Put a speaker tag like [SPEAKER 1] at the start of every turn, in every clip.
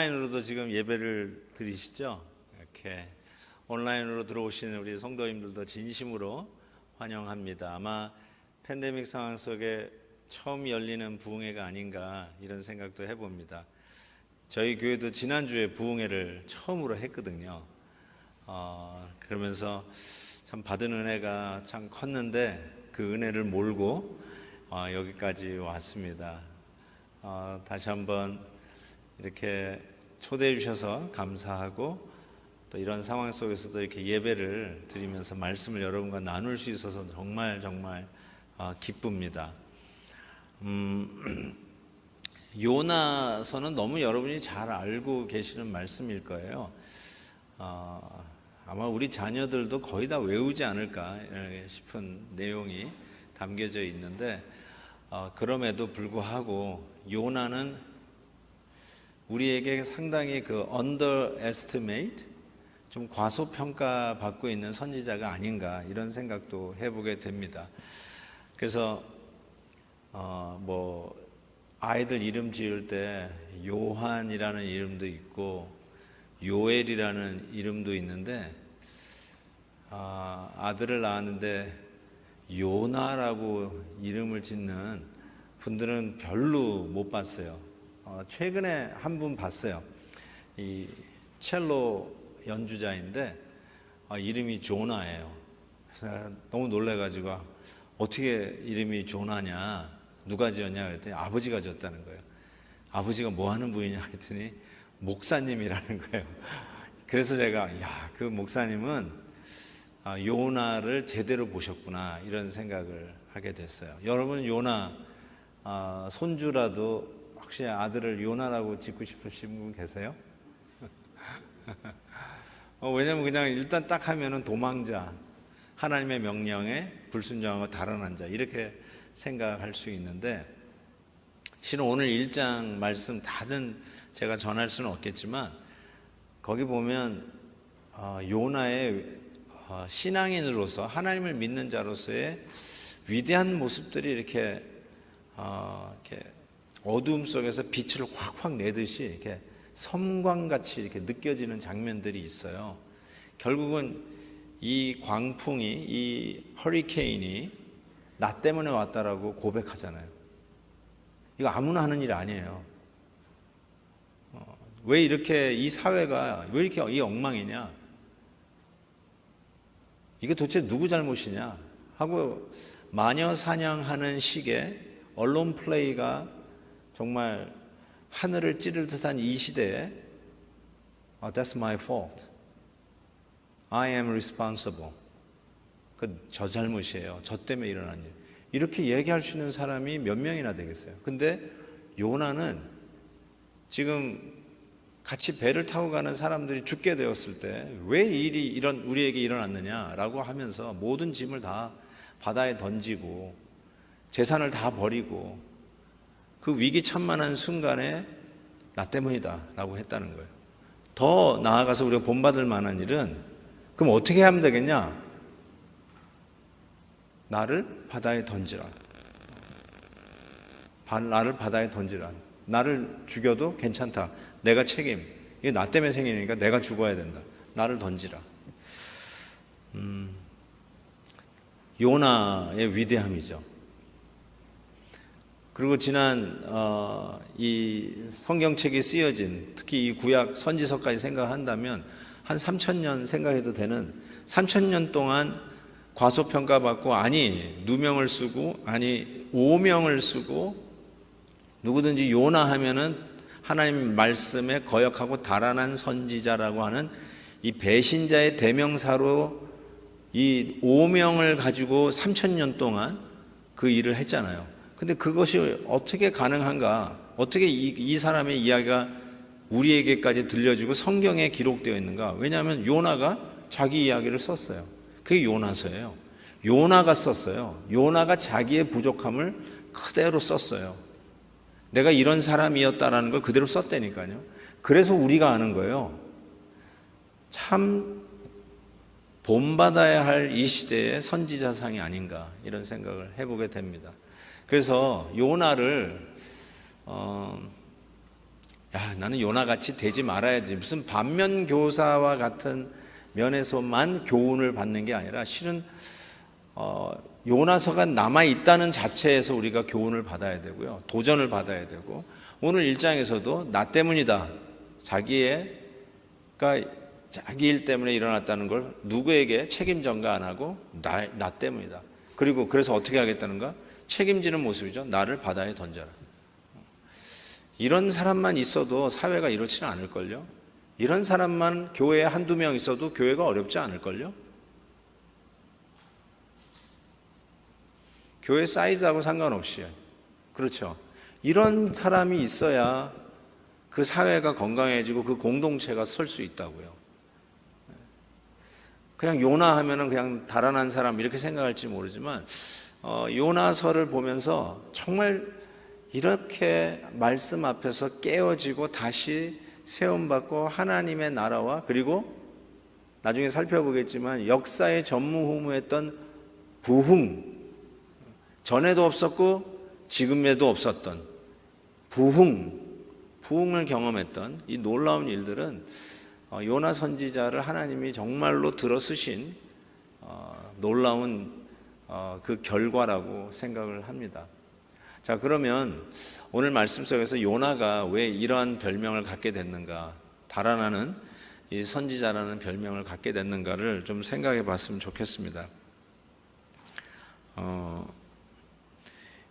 [SPEAKER 1] 온라인으로도 지금 예배를 드리시죠? 이렇게 온라인으로 들어오시는 우리 성도님들도 진심으로 환영합니다. 아마 팬데믹 상황 속에 처음 열리는 부흥회가 아닌가 이런 생각도 해봅니다. 저희 교회도 지난주에 부흥회를 처음으로 했거든요. 그러면서 참 받은 은혜가 참 컸는데 그 은혜를 몰고 여기까지 왔습니다. 다시 한번 이렇게 초대해 주셔서 감사하고 또 이런 상황 속에서도 이렇게 예배를 드리면서 말씀을 여러분과 나눌 수 있어서 정말 기쁩니다. 요나서는 너무 여러분이 잘 알고 계시는 말씀일 거예요. 아마 우리 자녀들도 거의 다 외우지 않을까 싶은 내용이 담겨져 있는데 그럼에도 불구하고 요나는 우리에게 상당히 그 underestimate, 좀 과소평가 받고 있는 선지자가 아닌가 이런 생각도 해보게 됩니다. 그래서 아이들 이름 지을 때 요한이라는 이름도 있고 요엘이라는 이름도 있는데 아들을 낳았는데 요나라고 이름을 짓는 분들은 별로 못 봤어요. 최근에 한 분 봤어요. 이 첼로 연주자인데 이름이 조나예요. 그래서 너무 놀래가지고 어떻게 이름이 조나냐, 누가 지었냐 그랬더니 아버지가 지었다는 거예요. 아버지가 뭐 하는 분이냐 했더니 목사님이라는 거예요. 그래서 제가 그 목사님은 요나를 제대로 보셨구나 이런 생각을 하게 됐어요. 여러분 요나 손주라도 혹시 아들을 요나라고 짓고 싶으신 분 계세요? 왜냐면 그냥 일단 딱 하면은 도망자, 하나님의 명령에 불순종하고 달아난 자 이렇게 생각할 수 있는데 실은 오늘 1장 말씀 다는 제가 전할 수는 없겠지만 거기 보면 요나의 신앙인으로서 하나님을 믿는 자로서의 위대한 모습들이 이렇게 어두움 속에서 빛을 확 내듯이 이렇게 섬광같이 이렇게 느껴지는 장면들이 있어요. 결국은 이 광풍이, 이 허리케인이 나 때문에 왔다라고 고백하잖아요. 이거 아무나 하는 일 아니에요. 왜 이렇게 이 사회가 왜 이렇게 이 엉망이냐? 이게 도대체 누구 잘못이냐? 하고 마녀 사냥하는 식의 언론 플레이가 정말 하늘을 찌를 듯한 이 시대에 That's my fault. I am responsible. 저 잘못이에요. 저 때문에 일어난 일. 이렇게 얘기할 수 있는 사람이 몇 명이나 되겠어요. 근데 요나는 지금 같이 배를 타고 가는 사람들이 죽게 되었을 때 왜 이 일이 우리에게 일어났느냐라고 하면서 모든 짐을 다 바다에 던지고 재산을 다 버리고 그 위기천만한 순간에 나 때문이다 라고 했다는 거예요. 더 나아가서 우리가 본받을 만한 일은 그럼 어떻게 하면 되겠냐? 나를 바다에 던지라. 나를 바다에 던지라. 나를 죽여도 괜찮다. 내가 책임. 이게 나 때문에 생긴 일이니까 내가 죽어야 된다. 나를 던지라. 요나의 위대함이죠. 그리고 지난 이 성경책이 쓰여진 특히 이 구약 선지서까지 생각한다면 한 3,000년 생각해도 되는 3,000년 동안 과소평가받고 누명을 쓰고 오명을 쓰고 누구든지 요나 하면은 하나님 말씀에 거역하고 달아난 선지자라고 하는 이 배신자의 대명사로 이 오명을 가지고 3,000년 동안 그 일을 했잖아요. 근데 그것이 어떻게 가능한가? 어떻게 이 사람의 이야기가 우리에게까지 들려지고 성경에 기록되어 있는가? 왜냐하면 요나가 자기 이야기를 썼어요. 그게 요나서예요. 요나가 썼어요. 요나가 자기의 부족함을 그대로 썼어요. 내가 이런 사람이었다라는 걸 그대로 썼다니까요. 그래서 우리가 아는 거예요. 참 본받아야 할 이 시대의 선지자상이 아닌가 이런 생각을 해보게 됩니다. 그래서 요나를 야, 나는 요나같이 되지 말아야지. 무슨 반면 교사와 같은 면에서만 교훈을 받는 게 아니라 실은 요나서가 남아 있다는 자체에서 우리가 교훈을 받아야 되고요. 도전을 받아야 되고, 오늘 1장에서도 나 때문이다. 자기 일 때문에 일어났다는 걸 누구에게 책임 전가 안 하고 나 때문이다. 그리고 그래서 어떻게 하겠다는가? 책임지는 모습이죠. 나를 바다에 던져라. 이런 사람만 있어도 사회가 이렇지는 않을걸요. 이런 사람만 교회에 한두 명 있어도 교회가 어렵지 않을걸요. 교회 사이즈하고 상관없이. 그렇죠. 이런 사람이 있어야 그 사회가 건강해지고 그 공동체가 설 수 있다고요. 그냥 요나 하면은 그냥 달아난 사람 이렇게 생각할지 모르지만, 요나서를 보면서 정말 이렇게 말씀 앞에서 깨어지고 다시 세움받고 하나님의 나라와, 그리고 나중에 살펴보겠지만 역사의 전무후무했던 부흥, 전에도 없었고 지금에도 없었던 부흥을 경험했던 이 놀라운 일들은 요나 선지자를 하나님이 정말로 들어쓰신 놀라운 그 결과라고 생각을 합니다. 자, 그러면 오늘 말씀 속에서 요나가 왜 이러한 별명을 갖게 됐는가, 달아나는 이 선지자라는 별명을 갖게 됐는가를 좀 생각해 봤으면 좋겠습니다.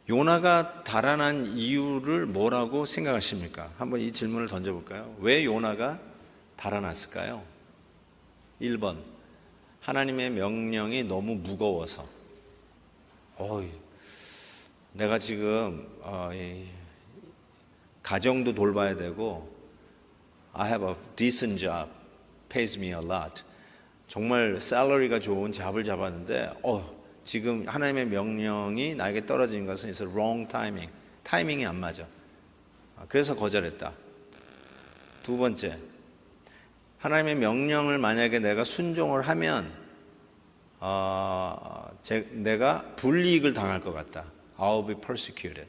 [SPEAKER 1] 요나가 달아난 이유를 뭐라고 생각하십니까? 한번 이 질문을 던져볼까요? 왜 요나가 달아났을까요? 1번, 하나님의 명령이 너무 무거워서. 내가 지금 가정도 돌봐야 되고, I have a decent job, pays me a lot. 정말 샐러리가 좋은 잡을 잡았는데 지금 하나님의 명령이 나에게 떨어진 것은 is a wrong timing. 타이밍이 안 맞아. 그래서 거절했다. 2번째, 하나님의 명령을 만약에 내가 순종을 하면 내가 불이익을 당할 것 같다. I'll be persecuted.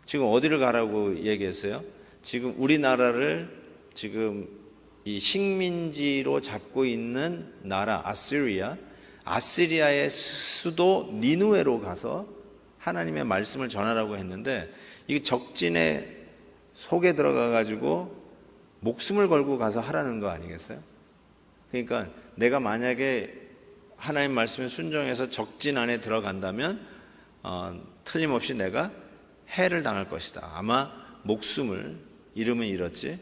[SPEAKER 1] 지금 어디를 가라고 얘기했어요? 지금 우리나라를 지금 이 식민지로 잡고 있는 나라 아시리아의 수도 니느웨로 가서 하나님의 말씀을 전하라고 했는데, 이 적진의 속에 들어가 가지고 목숨을 걸고 가서 하라는 거 아니겠어요? 그러니까 내가 만약에 하나님 말씀에 순종해서 적진 안에 들어간다면 틀림없이 내가 해를 당할 것이다. 아마 목숨을 잃으면 잃었지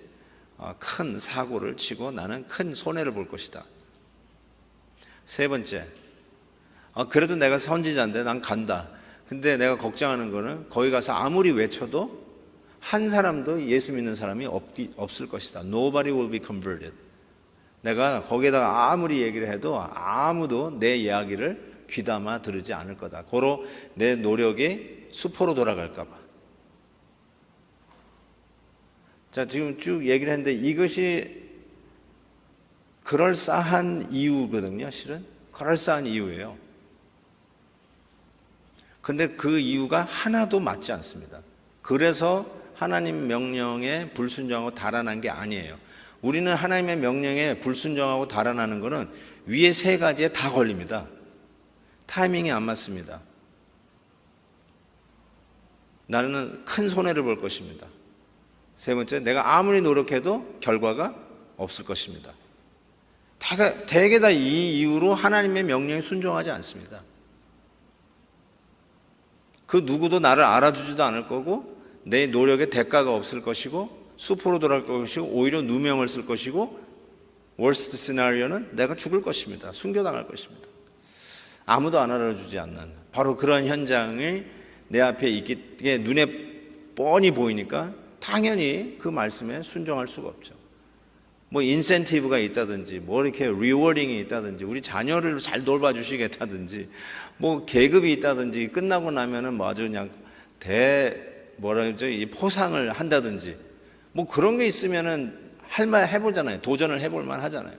[SPEAKER 1] 큰 사고를 치고 나는 큰 손해를 볼 것이다. 3번째, 그래도 내가 선지자인데 난 간다. 근데 내가 걱정하는 거는 거기 가서 아무리 외쳐도 한 사람도 예수 믿는 사람이 없을 것이다. Nobody will be converted. 내가 거기에다가 아무리 얘기를 해도 아무도 내 이야기를 귀담아 들으지 않을 거다. 고로 내 노력이 수포로 돌아갈까 봐. 자, 지금 쭉 얘기를 했는데 이것이 그럴싸한 이유거든요. 실은 그럴싸한 이유예요. 근데 그 이유가 하나도 맞지 않습니다. 그래서 하나님 명령에 불순종하고 달아난 게 아니에요. 우리는 하나님의 명령에 불순종하고 달아나는 것은 위에 3가지에 다 걸립니다. 타이밍이 안 맞습니다. 나는 큰 손해를 볼 것입니다. 3번째, 내가 아무리 노력해도 결과가 없을 것입니다. 대개 다 이 이유로 하나님의 명령에 순종하지 않습니다. 그 누구도 나를 알아주지도 않을 거고, 내 노력에 대가가 없을 것이고, 수포로 돌아갈 것이고, 오히려 누명을 쓸 것이고, 월스트 시나리오는 내가 죽을 것입니다. 순교당할 것입니다. 아무도 안 알아주지 않는 바로 그런 현장이 내 앞에 있기에 눈에 뻔히 보이니까 당연히 그 말씀에 순종할 수가 없죠. 뭐 인센티브가 있다든지, 뭐 이렇게 리워딩이 있다든지, 우리 자녀를 잘 돌봐주시겠다든지, 뭐 계급이 있다든지, 끝나고 나면은 뭐 아주 그냥 이 포상을 한다든지, 뭐 그런 게 있으면은 할 말 해보잖아요. 도전을 해볼 만 하잖아요.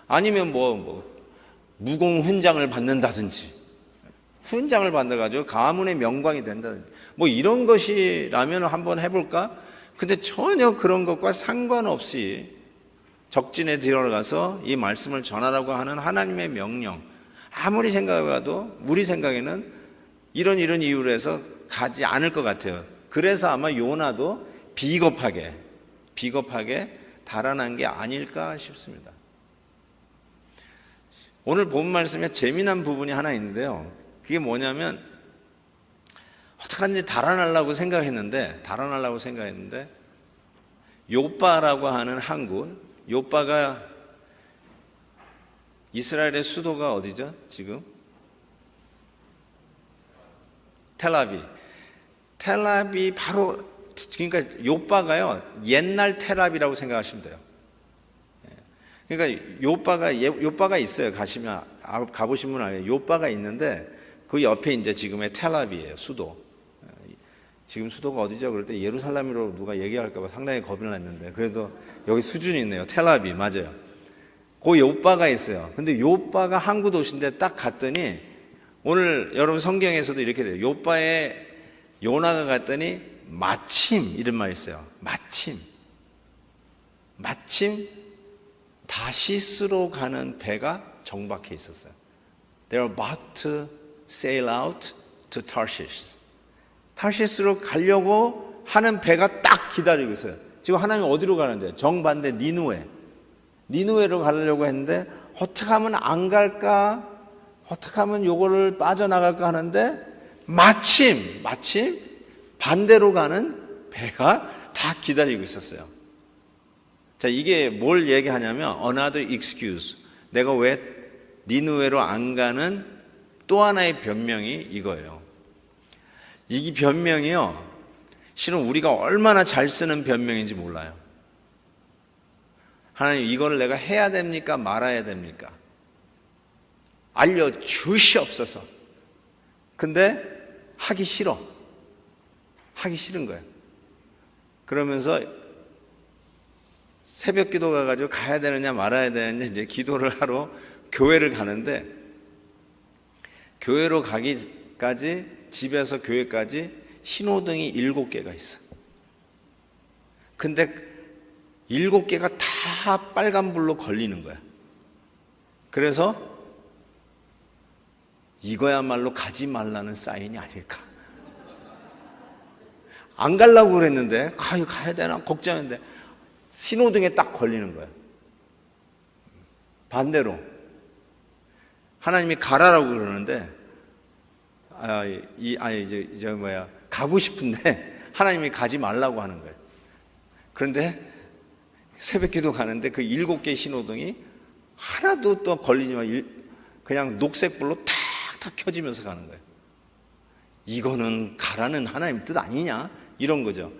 [SPEAKER 1] 아니면 무공 훈장을 받는다든지, 훈장을 받아가지고 가문의 명광이 된다든지, 뭐 이런 것이라면 한번 해볼까? 근데 전혀 그런 것과 상관없이 적진에 들어가서 이 말씀을 전하라고 하는 하나님의 명령, 아무리 생각해봐도 우리 생각에는 이런 이유로 해서 가지 않을 것 같아요. 그래서 아마 요나도 비겁하게 달아난 게 아닐까 싶습니다. 오늘 본 말씀에 재미난 부분이 하나 있는데요. 그게 뭐냐면 어떡하든지 달아나려고 생각했는데 요빠라고 하는 항구, 요빠가 이스라엘의 수도가 어디죠? 지금 텔아비 바로, 그러니까 요빠가요 옛날 텔아비라고 생각하시면 돼요. 그러니까 요빠가 있어요. 가보신 분 알아요. 요빠가 있는데 그 옆에 이제 지금의 텔아비예요, 수도. 지금 수도가 어디죠? 그럴 때 예루살렘으로 누가 얘기할까봐 상당히 겁이 났는데, 그래도 여기 수준이 있네요. 텔아비 맞아요. 그 요빠가 있어요. 근데 요빠가 항구 도시인데 딱 갔더니, 오늘 여러분 성경에서도 이렇게 돼요. 요빠에 요나가 갔더니 마침 이런 말이 있어요. 마침 다시스로 가는 배가 정박해 있었어요. They are about to sail out to Tarshish. 타시스로 가려고 하는 배가 딱 기다리고 있어요. 지금 하나님 어디로 가는데? 정반대 니누에로 가려고 했는데 어떻게 하면 안 갈까? 어떻게 하면 요거를 빠져나갈까 하는데 마침 반대로 가는 배가 다 기다리고 있었어요. 자, 이게 뭘 얘기하냐면 another excuse. 내가 왜 니누에로 안 가는 또 하나의 변명이 이거예요. 이 변명이요, 실은 우리가 얼마나 잘 쓰는 변명인지 몰라요. 하나님, 이거를 내가 해야 됩니까? 말아야 됩니까? 알려주시옵소서. 근데 하기 싫은 거예요. 그러면서 새벽 기도 가가지고 가야 되느냐 말아야 되느냐 이제 기도를 하러 교회를 가는데, 교회로 가기까지, 집에서 교회까지 신호등이 7개가 있어. 근데 7개가 다 빨간불로 걸리는 거야. 그래서 이거야말로 가지 말라는 사인이 아닐까. 안 가려고 그랬는데 가야 되나 걱정했는데 신호등에 딱 걸리는 거야. 반대로 하나님이 가라라고 그러는데 가고 싶은데 하나님이 가지 말라고 하는 거예요. 그런데 새벽 기도 가는데 그 7개 신호등이 하나도 또 걸리지만 그냥 녹색불로 탁탁 켜지면서 가는 거예요. 이거는 가라는 하나님 뜻 아니냐? 이런 거죠.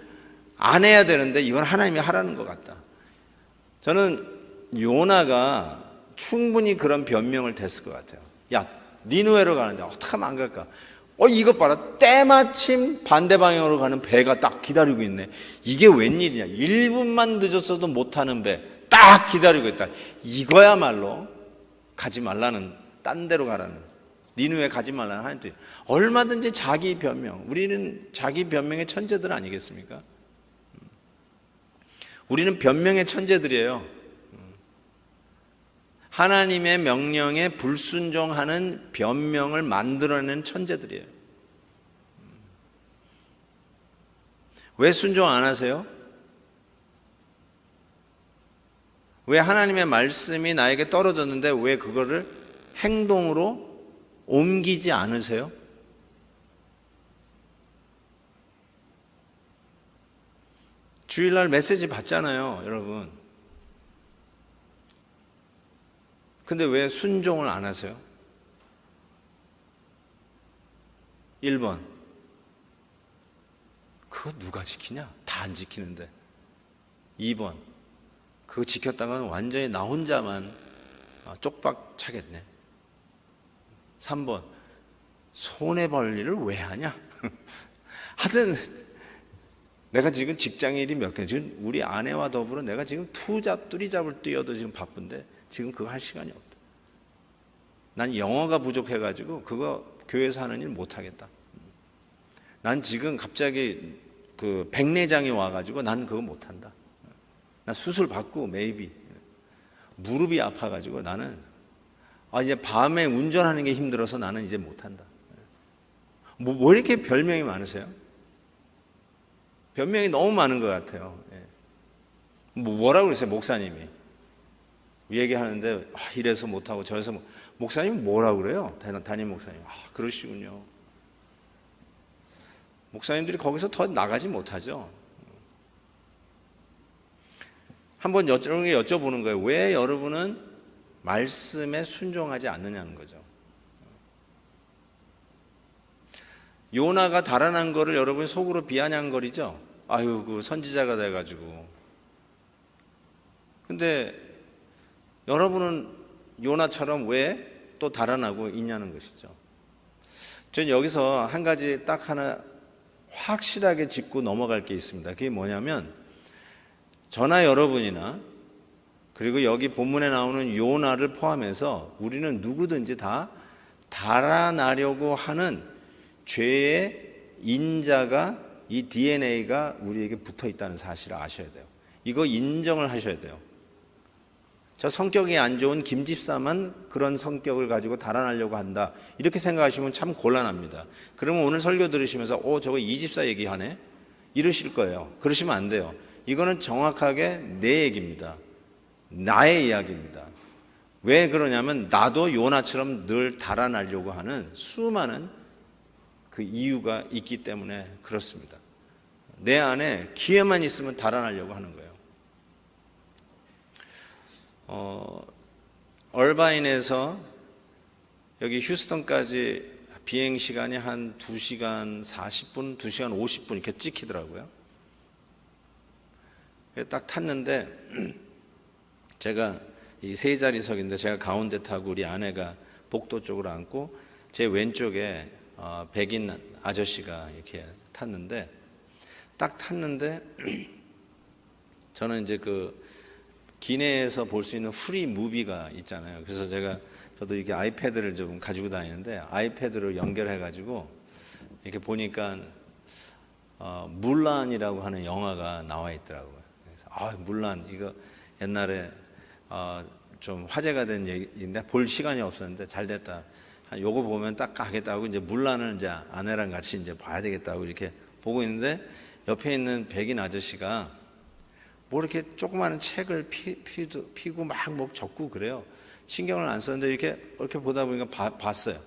[SPEAKER 1] 안 해야 되는데 이건 하나님이 하라는 것 같다. 저는 요나가 충분히 그런 변명을 댔을 것 같아요. 야, 니느웨로 가는데 어떻게 하면 안 갈까? 이것 봐라. 때마침 반대 방향으로 가는 배가 딱 기다리고 있네. 이게 웬일이냐? 1분만 늦었어도 못하는 배 딱 기다리고 있다. 이거야말로 가지 말라는, 딴 데로 가라는, 니느웨 가지 말라는 하나님 뜻. 얼마든지 자기 변명. 우리는 자기 변명의 천재들 아니겠습니까? 우리는 변명의 천재들이에요. 하나님의 명령에 불순종하는 변명을 만들어내는 천재들이에요. 왜 순종 안 하세요? 왜 하나님의 말씀이 나에게 떨어졌는데 왜 그거를 행동으로 옮기지 않으세요? 주일날 메시지 받잖아요, 여러분. 근데 왜 순종을 안 하세요? 1번, 그거 누가 지키냐? 다 안 지키는데. 2번, 그거 지켰다가는 완전히 나 혼자만 쪽박 차겠네. 3번, 손해볼 일을 왜 하냐? 하여튼 내가 지금 직장일이 몇 개, 지금 우리 아내와 더불어 내가 지금 투잡, 뚜리잡을 뛰어도 지금 바쁜데 지금 그거 할 시간이 없다. 난 영어가 부족해가지고 그거 교회에서 하는 일 못하겠다. 난 지금 갑자기 그 백내장이 와가지고 난 그거 못한다. 나 수술 받고 메이비 무릎이 아파가지고 나는 이제 밤에 운전하는 게 힘들어서 나는 이제 못한다. 뭐 이렇게 별명이 많으세요? 별명이 너무 많은 것 같아요. 뭐라고 그러세요, 목사님이? 얘기하는데 이래서 못하고 저래서 목사님이 뭐라고 그래요? 담임 목사님. 그러시군요. 목사님들이 거기서 더 나가지 못하죠. 한번 여쭤보는 거예요. 왜 여러분은 말씀에 순종하지 않느냐는 거죠. 요나가 달아난 거를 여러분이 속으로 비아냥거리죠. 아유, 그 선지자가 돼가지고. 근데 여러분은 요나처럼 왜 또 달아나고 있냐는 것이죠. 저는 여기서 한 가지 딱 하나 확실하게 짚고 넘어갈 게 있습니다. 그게 뭐냐면 저나 여러분이나 그리고 여기 본문에 나오는 요나를 포함해서 우리는 누구든지 다 달아나려고 하는 죄의 인자가 이 DNA가 우리에게 붙어 있다는 사실을 아셔야 돼요. 이거 인정을 하셔야 돼요. 저 성격이 안 좋은 김 집사만 그런 성격을 가지고 달아나려고 한다. 이렇게 생각하시면 참 곤란합니다. 그러면 오늘 설교 들으시면서 저거 이 집사 얘기하네? 이러실 거예요. 그러시면 안 돼요. 이거는 정확하게 내 얘기입니다. 나의 이야기입니다. 왜 그러냐면 나도 요나처럼 늘 달아나려고 하는 수많은 그 이유가 있기 때문에 그렇습니다. 내 안에 기회만 있으면 달아나려고 하는 거예요. 얼바인에서 여기 휴스턴까지 비행 시간이 한 2시간 40분, 2시간 50분 이렇게 찍히더라고요. 딱 탔는데 제가 이 세 자리석인데 제가 가운데 타고 우리 아내가 복도 쪽으로 앉고 제 왼쪽에 백인 아저씨가 이렇게 탔는데 딱 탔는데 저는 이제 그 기내에서 볼 수 있는 프리 무비가 있잖아요. 그래서 저도 이렇게 아이패드를 좀 가지고 다니는데 아이패드로 연결해 가지고 이렇게 보니까 물란이라고 하는 영화가 나와 있더라고요. 그래서 물란 이거 옛날에 좀 화제가 된 얘기인데 볼 시간이 없었는데 잘 됐다. 요거 보면 딱 가겠다고 이제 물란을 이제 아내랑 같이 이제 봐야 되겠다고 이렇게 보고 있는데 옆에 있는 백인 아저씨가 뭐 이렇게 조그마한 책을 피고 막 뭐 적고 그래요. 신경을 안 썼는데 이렇게 보다 보니까 봤어요.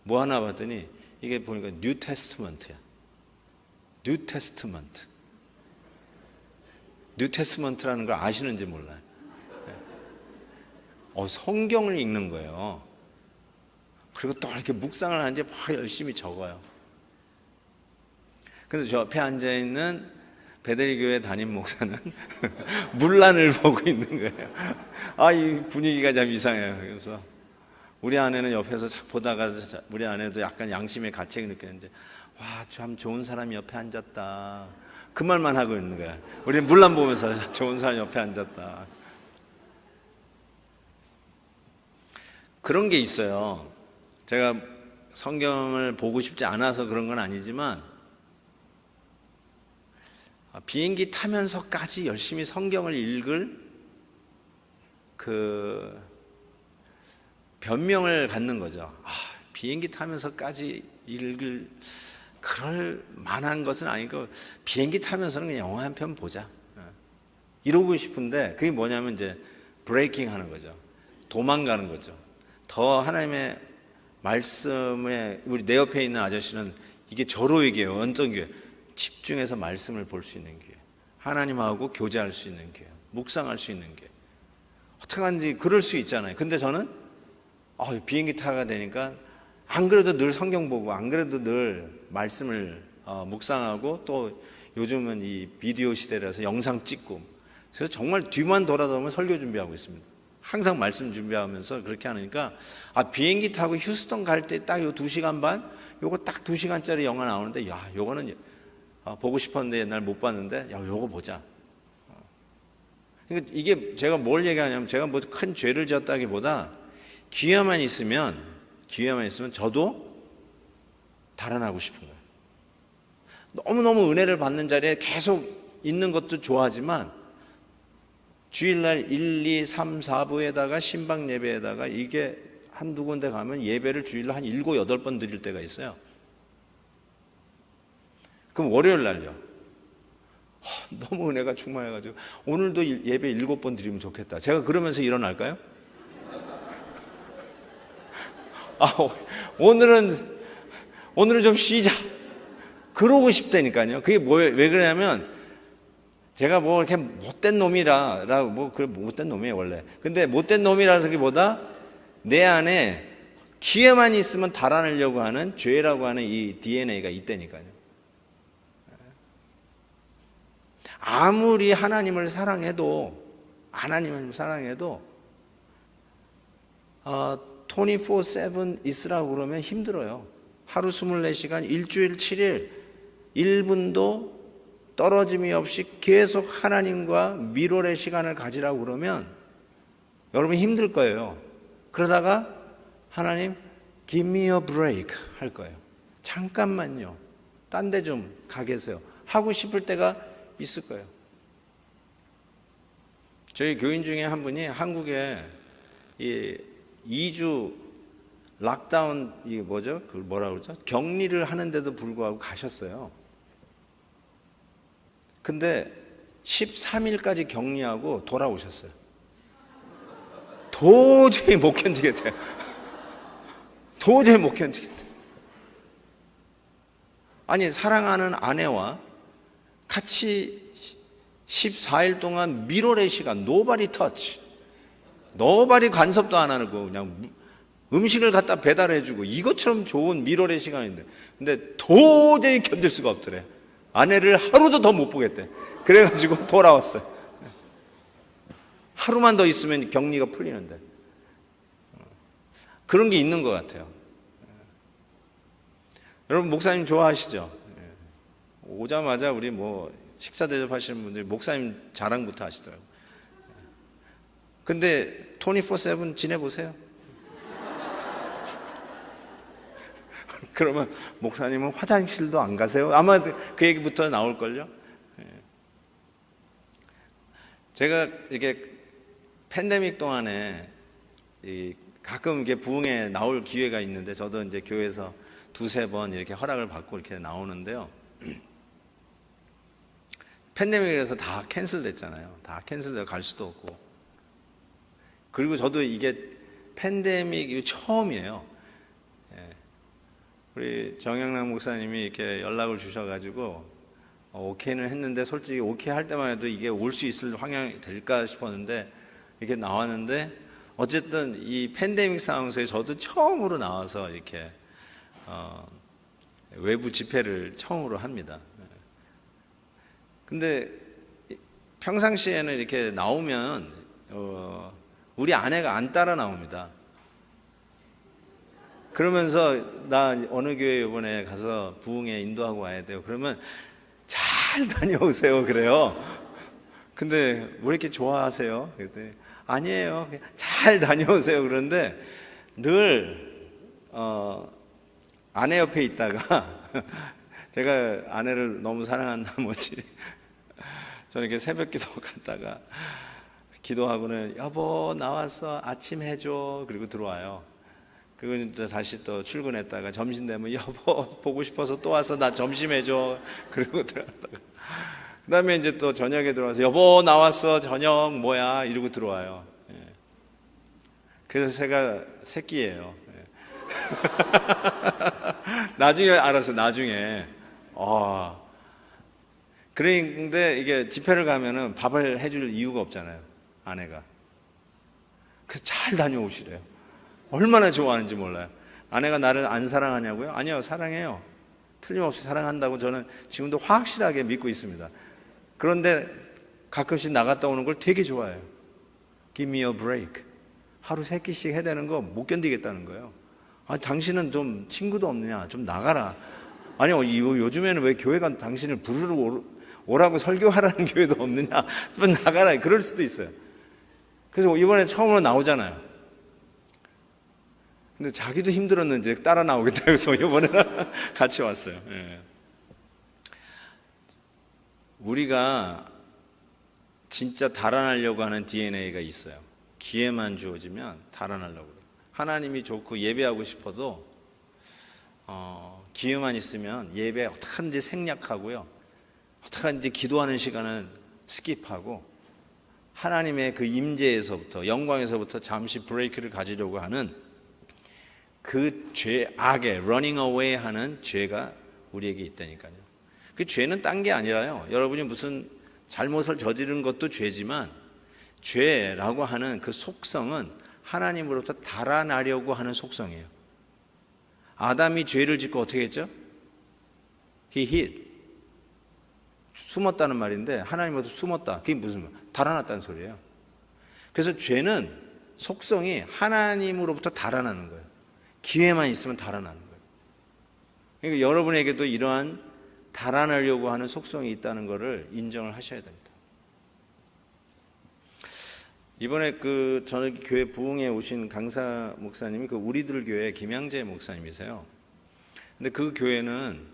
[SPEAKER 1] 뭐 하나 봤더니 이게 보니까 뉴 테스트먼트야. 뉴 테스트먼트. 뉴 테스트먼트라는 걸 아시는지 몰라요. 성경을 읽는 거예요. 그리고 또 이렇게 묵상을 하는데 막 열심히 적어요. 근데 저 옆에 앉아있는 베델리 교회 담임 목사는 물란을 보고 있는 거예요. 이 분위기가 참 이상해요. 그래서 우리 아내는 옆에서 착 보다가 우리 아내도 약간 양심의 가책을 느꼈는데 참 좋은 사람이 옆에 앉았다. 그 말만 하고 있는 거야. 우리는 물란 보면서 좋은 사람이 옆에 앉았다. 그런 게 있어요. 제가 성경을 보고 싶지 않아서 그런 건 아니지만 비행기 타면서까지 열심히 성경을 읽을 그 변명을 갖는 거죠. 비행기 타면서까지 읽을 그럴 만한 것은 아니고 비행기 타면서는 그냥 영화 한 편 보자. 이러고 싶은데 그게 뭐냐면 이제 브레이킹 하는 거죠. 도망가는 거죠. 더 하나님의 말씀에 우리 내 옆에 있는 아저씨는 이게 저로 얘기해요. 어떤 교회? 집중해서 말씀을 볼 수 있는 기회, 하나님하고 교제할 수 있는 기회, 묵상할 수 있는 기회. 어떻게 하는지 그럴 수 있잖아요. 근데 저는 비행기 타가 되니까 안 그래도 늘 성경 보고 안 그래도 늘 말씀을 묵상하고 또 요즘은 이 비디오 시대라서 영상 찍고 그래서 정말 뒤만 돌아보면 설교 준비하고 있습니다. 항상 말씀 준비하면서 그렇게 하니까 비행기 타고 휴스턴 갈 때 딱 요 2시간 반 요거 딱 2시간짜리 영화 나오는데 요거는 보고 싶었는데 옛날 못 봤는데 요거 보자. 그러니까 이게 제가 뭘 얘기하냐면 제가 뭐 큰 죄를 지었다기보다 기회만 있으면 저도 달아나고 싶은 거예요. 너무너무 은혜를 받는 자리에 계속 있는 것도 좋아하지만 주일날 1, 2, 3, 4부에다가 신방 예배에다가 이게 한두 군데 가면 예배를 주일날 한 7, 8번 드릴 때가 있어요. 그럼 월요일 날요. 너무 은혜가 충만해가지고 오늘도 예배 7번 드리면 좋겠다. 제가 그러면서 일어날까요? 오늘은 좀 쉬자. 그러고 싶다니까요. 그게 왜 그러냐면 제가 뭐 이렇게 못된 놈이라고 그래 못된 놈이에요 원래. 근데 못된 놈이라기보다 내 안에 기회만 있으면 달아내려고 하는 죄라고 하는 이 DNA가 있다니까요. 아무리 하나님을 사랑해도 24/7 있으라고 그러면 힘들어요. 하루 24시간, 일주일 7일 1분도 떨어짐이 없이 계속 하나님과 밀월의 시간을 가지라고 그러면 여러분 힘들 거예요. 그러다가 하나님 give me a break 할 거예요. 잠깐만요. 딴 데 좀 가 계세요. 하고 싶을 때가 있을 거예요. 저희 교인 중에 한 분이 한국에 이 2주 락다운 이게 뭐죠? 그걸 뭐라 그러죠? 격리를 하는데도 불구하고 가셨어요. 근데 13일까지 격리하고 돌아오셨어요. 도저히 못 견디겠대요. 도저히 못 견디겠대요. 아니 사랑하는 아내와 같이 14일 동안 밀월의 시간 nobody touch, nobody 간섭도 안 하고 그냥 음식을 갖다 배달해주고 이것처럼 좋은 밀월의 시간인데 근데 도저히 견딜 수가 없더래. 아내를 하루도 더 못 보겠대. 그래가지고 돌아왔어요. 하루만 더 있으면 격리가 풀리는데 그런 게 있는 것 같아요. 여러분 목사님 좋아하시죠? 오자마자 우리 뭐 식사 대접하시는 분들이 목사님 자랑부터 하시더라고요. 근데 24/7 지내보세요. 그러면 목사님은 화장실도 안 가세요? 아마 그 얘기부터 나올걸요. 제가 이렇게 팬데믹 동안에 가끔 이렇게 부흥에 나올 기회가 있는데 저도 이제 교회에서 2-3번 이렇게 허락을 받고 이렇게 나오는데요. 팬데믹이라서 다 캔슬됐잖아요. 다 캔슬되고 갈 수도 없고. 그리고 저도 이게 팬데믹이 처음이에요. 우리 정영남 목사님이 이렇게 연락을 주셔가지고 오케이는 했는데 솔직히 오케이 할 때만 해도 이게 올 수 있을 환경이 될까 싶었는데 이렇게 나왔는데 어쨌든 이 팬데믹 상황에서 저도 처음으로 나와서 이렇게 외부 집회를 처음으로 합니다. 근데 평상시에는 이렇게 나오면 우리 아내가 안 따라 나옵니다. 그러면서 나 어느 교회 이번에 가서 부흥회 인도하고 와야 돼요. 그러면 잘 다녀오세요 그래요. 근데 왜 이렇게 좋아하세요? 그랬더니 아니에요. 그냥 잘 다녀오세요. 그런데 늘 아내 옆에 있다가 제가 아내를 너무 사랑한 나머지 저는 이렇게 새벽 기도 갔다가 기도하고는 여보 나왔어 아침 해줘 그리고 들어와요. 그리고 이제 다시 또 출근했다가 점심 되면 여보 보고 싶어서 또 와서 나 점심 해줘 그리고 들어갔다가 그 다음에 이제 또 저녁에 들어와서 여보 나왔어 저녁 뭐야 이러고 들어와요. 그래서 제가 새끼예요. 나중에 알았어. 나중에 그런데 이게 집회를 가면은 밥을 해줄 이유가 없잖아요. 아내가. 그래서 잘 다녀오시래요. 얼마나 좋아하는지 몰라요. 아내가 나를 안 사랑하냐고요? 아니요, 사랑해요. 틀림없이 사랑한다고 저는 지금도 확실하게 믿고 있습니다. 그런데 가끔씩 나갔다 오는 걸 되게 좋아해요. Give me a break. 하루 3끼씩 해대는 거 못 견디겠다는 거예요. 아, 당신은 좀 친구도 없느냐? 좀 나가라. 아니요, 요즘에는 왜 교회가 당신을 부르러 오라고 설교하라는 교회도 없느냐? 좀 나가라. 그럴 수도 있어요. 그래서 이번에 처음으로 나오잖아요. 근데 자기도 힘들었는지 따라 나오겠다 해서 이번에는 같이 왔어요. 예. 우리가 진짜 달아나려고 하는 DNA가 있어요. 기회만 주어지면 달아나려고 그래요. 하나님이 좋고 예배하고 싶어도 기회만 있으면 예배 어떡하든지 생략하고요, 어떡하든지 기도하는 시간은 스킵하고 하나님의 그 임재에서부터, 영광에서부터 잠시 브레이크를 가지려고 하는 그 죄, 악의 running away 하는 죄가 우리에게 있다니까요. 그 죄는 딴 게 아니라요, 여러분이 무슨 잘못을 저지른 것도 죄지만 죄라고 하는 그 속성은 하나님으로부터 달아나려고 하는 속성이에요. 아담이 죄를 짓고 어떻게 했죠? He hid. 숨었다는 말인데 하나님으로부터 숨었다. 그게 무슨 말? 달아났다는 소리예요. 그래서 죄는 속성이 하나님으로부터 달아나는 거예요. 기회만 있으면 달아나는 거예요. 그러니까 여러분에게도 이러한 달아나려고 하는 속성이 있다는 것을 인정을 하셔야 됩니다. 이번에 저희 교회 부흥에 오신 강사 목사님이 우리들 교회 김양재 목사님이세요. 근데 그 교회는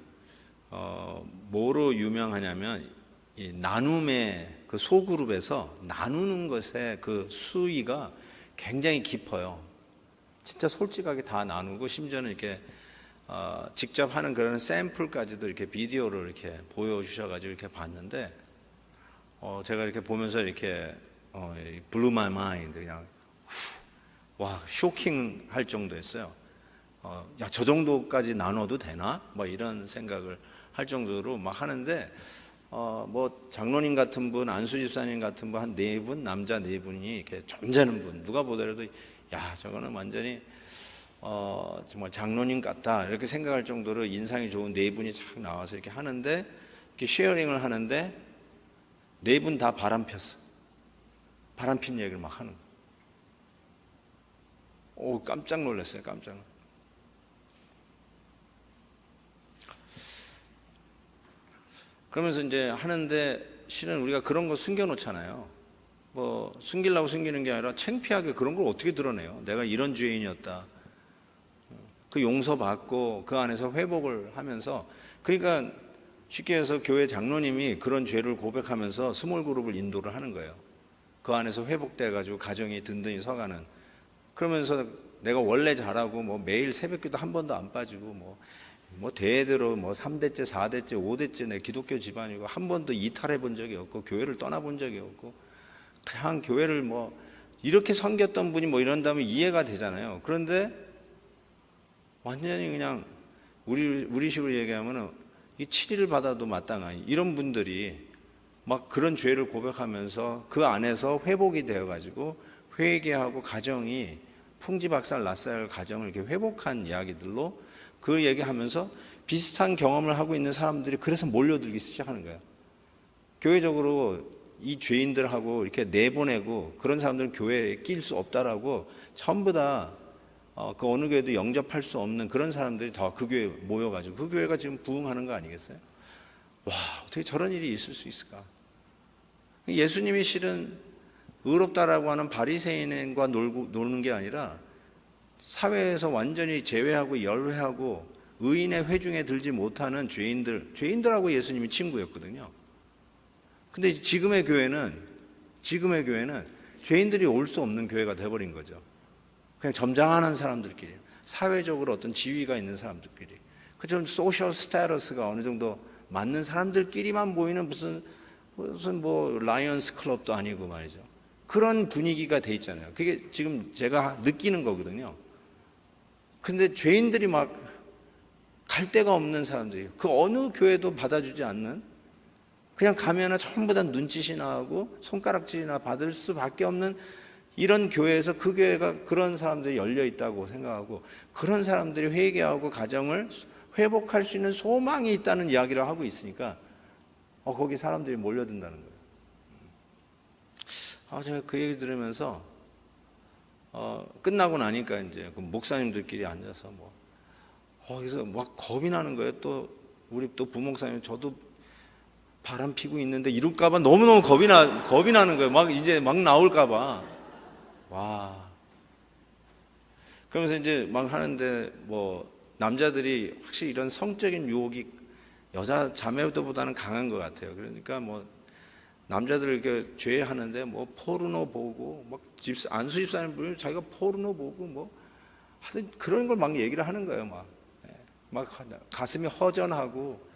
[SPEAKER 1] 뭐로 유명하냐면 이 나눔의 그 소그룹에서 나누는 것에 그 수위가 굉장히 깊어요. 진짜 솔직하게 다 나누고 심지어는 이렇게 직접 하는 그런 샘플까지도 이렇게 비디오를 이렇게 보여주셔가지고 이렇게 봤는데 제가 이렇게 보면서 이렇게 blew my mind, 그냥 와, 쇼킹할 정도였어요. 야, 저 정도까지 나눠도 되나? 뭐 이런 생각을 할 정도로 막 하는데 뭐 장로님 같은 분, 안수 집사님 같은 분 한 4분, 남자 4분이 이렇게 점잖은 분, 누가 보더라도 야, 저거는 완전히 정말 장로님 같다 이렇게 생각할 정도로 인상이 좋은 4분이 쫙 나와서 이렇게 하는데, 이렇게 쉐어링을 하는데 4분 다 바람 폈어. 바람 핀 얘기를 막 하는 거예요. 오, 깜짝 놀랐어요. 깜짝 놀랐어요. 그러면서 이제 하는데 실은 우리가 그런 거 숨겨놓잖아요. 뭐 숨기려고 숨기는 게 아니라 창피하게 그런 걸 어떻게 드러내요? 내가 이런 죄인이었다. 그 용서받고 그 안에서 회복을 하면서, 그러니까 쉽게 해서 교회 장로님이 그런 죄를 고백하면서 스몰 그룹을 인도를 하는 거예요. 그 안에서 회복돼 가지고 가정이 든든히 서가는. 그러면서 내가 원래 잘하고 뭐 매일 새벽기도 한 번도 안 빠지고 뭐 대대로 뭐 3대째 4대째 5대째 내 기독교 집안이고 한 번도 이탈해 본 적이 없고 교회를 떠나본 적이 없고 그냥 교회를 뭐 이렇게 섬겼던 분이 뭐 이런다면 이해가 되잖아요. 그런데 완전히 그냥 우리식으로 얘기하면은 이 7일을 받아도 마땅한 이런 분들이 막 그런 죄를 고백하면서 그 안에서 회복이 되어가지고 회개하고 가정이 풍지박살 났어야 할 가정을 이렇게 회복한 이야기들로 그 얘기하면서 비슷한 경험을 하고 있는 사람들이 그래서 몰려들기 시작하는 거예요. 교회적으로 이 죄인들하고 이렇게 내보내고 그런 사람들은 교회에 낄 수 없다라고 전부 다 그 어느 교회도 영접할 수 없는 그런 사람들이 다 그 교회에 모여가지고 그 교회가 지금 부흥하는 거 아니겠어요? 와, 어떻게 저런 일이 있을 수 있을까? 예수님이 실은 의롭다라고 하는 바리새인과 노는 게 아니라 사회에서 완전히 제외하고 열외하고 의인의 회중에 들지 못하는 죄인들하고 예수님이 친구였거든요. 근데 지금의 교회는 죄인들이 올 수 없는 교회가 돼버린 거죠. 그냥 점잖은 사람들끼리, 사회적으로 어떤 지위가 있는 사람들끼리, 좀 소셜 스테이터스가 어느 정도 맞는 사람들끼리만 모이는 무슨 뭐 라이언스 클럽도 아니고 말이죠. 그런 분위기가 돼 있잖아요. 그게 지금 제가 느끼는 거거든요. 근데 죄인들이 막 갈 데가 없는 사람들이, 그 어느 교회도 받아주지 않는, 그냥 가면은 전부 다 눈짓이나 하고 손가락질이나 받을 수밖에 없는 이런 교회에서 그 교회가 그런 사람들이 열려 있다고 생각하고 그런 사람들이 회개하고 가정을 회복할 수 있는 소망이 있다는 이야기를 하고 있으니까 거기 사람들이 몰려든다는 거예요. 제가 그 얘기 들으면서 끝나고 나니까 이제 그 목사님들끼리 앉아서 거기서 막 겁이 나는 거예요. 또 우리 또 부목사님, 저도 바람 피고 있는데 이럴까봐 너무너무 겁이 나는 거예요. 막 이제 막 나올까봐. 와. 그러면서 이제 막 하는데 남자들이 확실히 이런 성적인 유혹이 여자 자매들보다는 강한 것 같아요. 그러니까 뭐 남자들 이렇게 죄하는데 뭐 포르노 보고 막 안수 집사님 분이 자기가 포르노 보고 뭐 하여튼 그런 걸 막 얘기를 하는 거예요. 막 가슴이 허전하고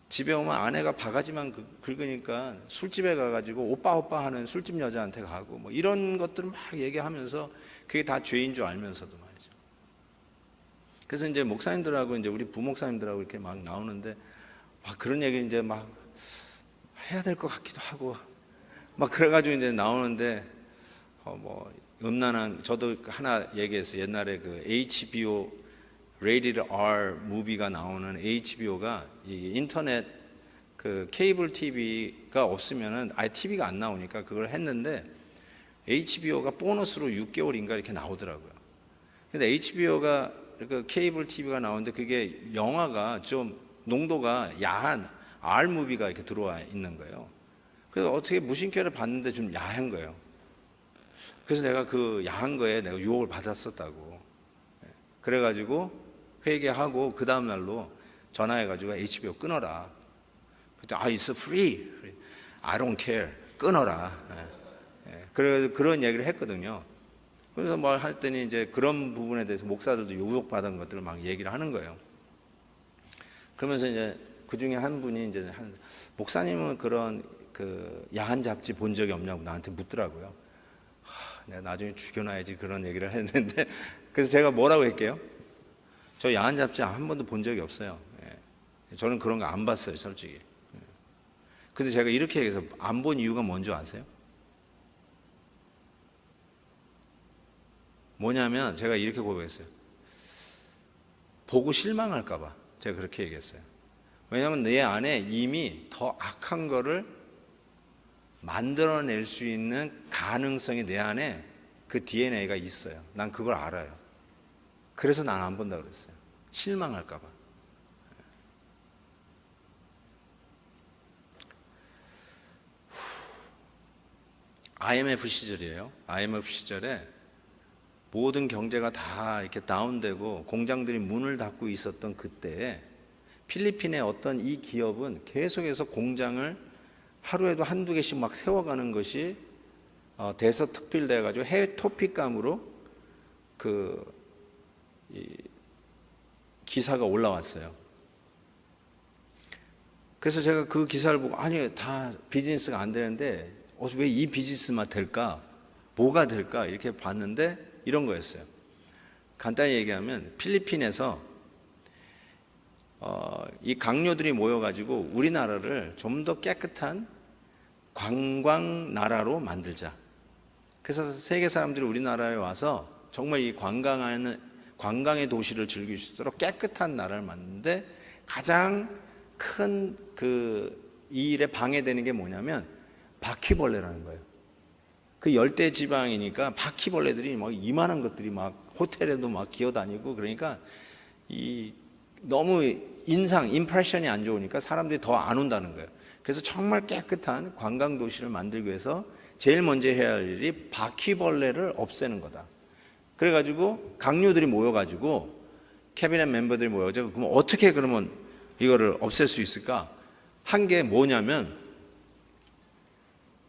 [SPEAKER 1] 집에 오면 아내가 바가지만 긁으니까 술집에 가가지고 오빠 하는 술집 여자한테 가고 뭐 이런 것들을 막 얘기하면서 그게 다 죄인 줄 알면서도 말이죠. 그래서 이제 목사님들하고 이제 우리 부목사님들하고 이렇게 막 나오는데 막 그런 얘기 이제 막 해야 될 것 같기도 하고 막 그래가지고 이제 나오는데 뭐 음란한 저도 하나 얘기했어요. 옛날에 그 HBO Rated R 무비가 나오는 HBO가 인터넷 그 케이블 TV가 없으면은 아예 TV가 안 나오니까 그걸 했는데 HBO가 보너스로 6개월인가 이렇게 나오더라고요. 근데 HBO가 그 케이블 TV가 나오는데 그게 영화가 좀 농도가 야한 R 무비가 이렇게 들어와 있는 거예요. 그래서 어떻게 무심결에 봤는데 좀 야한 거예요. 그래서 내가 그 야한 거에 내가 유혹을 받았었다고. 그래가지고 회개하고 그 다음 날로 전화해가지고 HBO 끊어라. 그때 it's free. I don't care. 끊어라. 그래 그런 얘기를 했거든요. 그래서 뭐 했더니 이제 그런 부분에 대해서 목사들도 유혹받은 것들을 막 얘기를 하는 거예요. 그러면서 이제 그 중에 한 분이 이제 목사님은 그런 그 야한 잡지 본 적이 없냐고 나한테 묻더라고요. 내가 나중에 죽여놔야지 그런 얘기를 했는데 그래서 제가 뭐라고 할게요? 저 야한 잡지 한 번도 본 적이 없어요. 저는 그런 거 안 봤어요, 솔직히. 근데 제가 이렇게 얘기해서 안 본 이유가 뭔지 아세요? 뭐냐면 제가 이렇게 고백했어요. 보고 실망할까 봐 제가 그렇게 얘기했어요. 왜냐하면 내 안에 이미 더 악한 거를 만들어낼 수 있는 가능성이 내 안에 그 DNA가 있어요. 난 그걸 알아요. 그래서 난 안 본다고 그랬어요. 실망할까 봐. IMF 시절이에요. IMF 시절에 모든 경제가 다 이렇게 다운되고 공장들이 문을 닫고 있었던 그때에 필리핀의 어떤 이 기업은 계속해서 공장을 하루에도 한두 개씩 막 세워가는 것이 대서특필돼 가지고 해외 토픽감으로 그 기사가 올라왔어요. 그래서 제가 그 기사를 보고 아니 다 비즈니스가 안 되는데 왜 이 비즈니스만 될까? 뭐가 될까? 이렇게 봤는데 이런 거였어요. 간단히 얘기하면 필리핀에서 이 강요들이 모여가지고 우리나라를 좀 더 깨끗한 관광 나라로 만들자. 그래서 세계 사람들이 우리나라에 와서 정말 이 관광의 도시를 즐길 수 있도록 깨끗한 나라를 만드는데 가장 큰 이 일에 방해되는 게 뭐냐면 바퀴벌레라는 거예요. 그 열대 지방이니까 바퀴벌레들이 막 이만한 것들이 막 호텔에도 막 기어다니고 그러니까 너무 임프레션이 안 좋으니까 사람들이 더 안 온다는 거예요. 그래서 정말 깨끗한 관광 도시를 만들기 위해서 제일 먼저 해야 할 일이 바퀴벌레를 없애는 거다. 그래가지고 강요들이 모여가지고 캐비넷 멤버들이 모여가지고 그럼 어떻게 그러면 이거를 없앨 수 있을까? 한 게 뭐냐면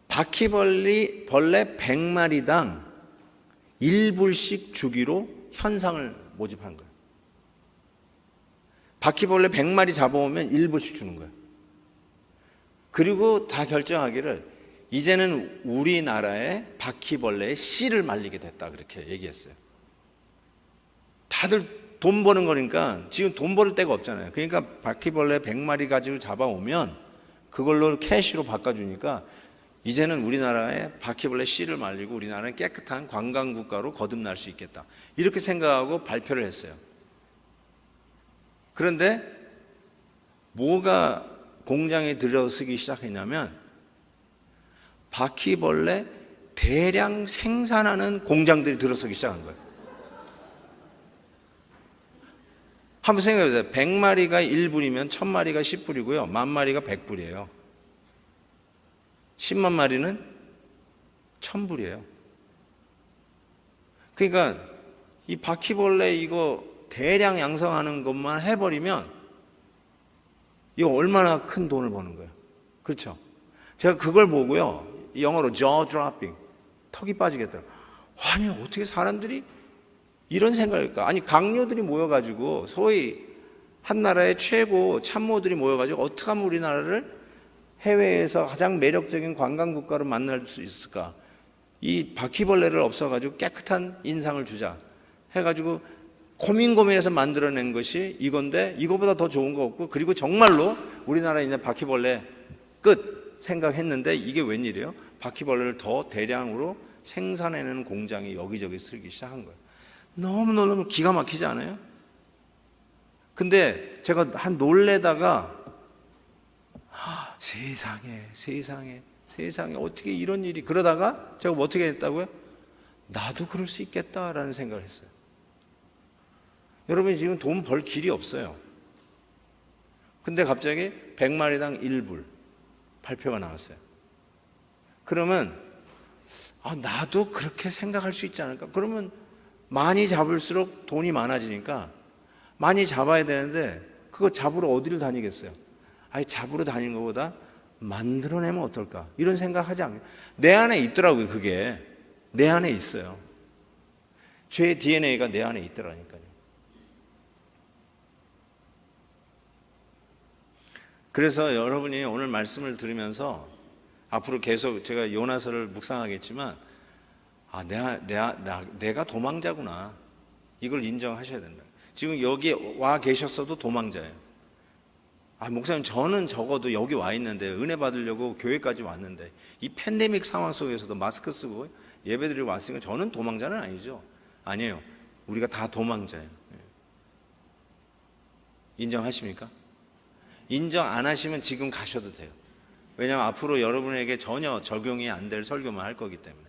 [SPEAKER 1] 바퀴벌레 100마리당 1불씩 주기로 현상을 모집한 거예요. 바퀴벌레 100마리 잡아오면 1불씩 주는 거예요. 그리고 다 결정하기를 이제는 우리나라에 바퀴벌레의 씨를 말리게 됐다 그렇게 얘기했어요. 다들 돈 버는 거니까 지금 돈 벌 데가 없잖아요. 그러니까 바퀴벌레 100마리 가지고 잡아오면 그걸로 캐시로 바꿔주니까 이제는 우리나라에 바퀴벌레 씨를 말리고 우리나라는 깨끗한 관광국가로 거듭날 수 있겠다. 이렇게 생각하고 발표를 했어요. 그런데 뭐가 공장에 들어서기 시작했냐면 바퀴벌레 대량 생산하는 공장들이 들어서기 시작한 거예요. 한번 생각해 보세요. 100마리가 1불이면 1000마리가 10불이고요. 10,000마리가 100불이에요. 10만 마리는 1000불이에요. 그러니까 이 바퀴벌레 이거 대량 양성하는 것만 해버리면 이거 얼마나 큰 돈을 버는 거예요. 그렇죠? 제가 그걸 보고요, 영어로 jaw dropping, 턱이 빠지겠더라고요. 아니, 어떻게 사람들이 이런 생각을 할까? 아니, 강요들이 모여가지고 소위 한 나라의 최고 참모들이 모여가지고 어떻게 하면 우리나라를 해외에서 가장 매력적인 관광국가로 만날 수 있을까? 이 바퀴벌레를 없애가지고 깨끗한 인상을 주자 해가지고 고민해서 만들어낸 것이 이건데, 이거보다 더 좋은 거 없고, 그리고 정말로 우리나라에 있는 바퀴벌레 끝 생각했는데 이게 웬일이에요? 바퀴벌레를 더 대량으로 생산해내는 공장이 여기저기 쓰기 시작한 거예요. 너무너무 기가 막히지 않아요? 근데 제가 한 놀래다가 세상에 어떻게 이런 일이, 그러다가 제가 뭐 어떻게 했다고요? 나도 그럴 수 있겠다라는 생각을 했어요. 여러분, 지금 돈 벌 길이 없어요. 근데 갑자기 100마리당 1불 발표가 나왔어요. 그러면 나도 그렇게 생각할 수 있지 않을까? 그러면 많이 잡을수록 돈이 많아지니까 많이 잡아야 되는데 그거 잡으러 어디를 다니겠어요? 아니, 잡으러 다니는 것보다 만들어내면 어떨까? 이런 생각하지 않아요? 내 안에 있더라고요. 그게 내 안에 있어요. 죄의 DNA가 내 안에 있더라니까요. 그래서 여러분이 오늘 말씀을 들으면서 앞으로 계속 제가 요나서를 묵상하겠지만, 내가 도망자구나, 이걸 인정하셔야 된다. 지금 여기 와 계셨어도 도망자예요. 목사님, 저는 적어도 여기 와 있는데, 은혜 받으려고 교회까지 왔는데, 이 팬데믹 상황 속에서도 마스크 쓰고 예배드리고 왔으니까 저는 도망자는 아니죠. 아니에요. 우리가 다 도망자예요. 인정하십니까? 인정 안 하시면 지금 가셔도 돼요. 왜냐하면 앞으로 여러분에게 전혀 적용이 안 될 설교만 할 거기 때문에.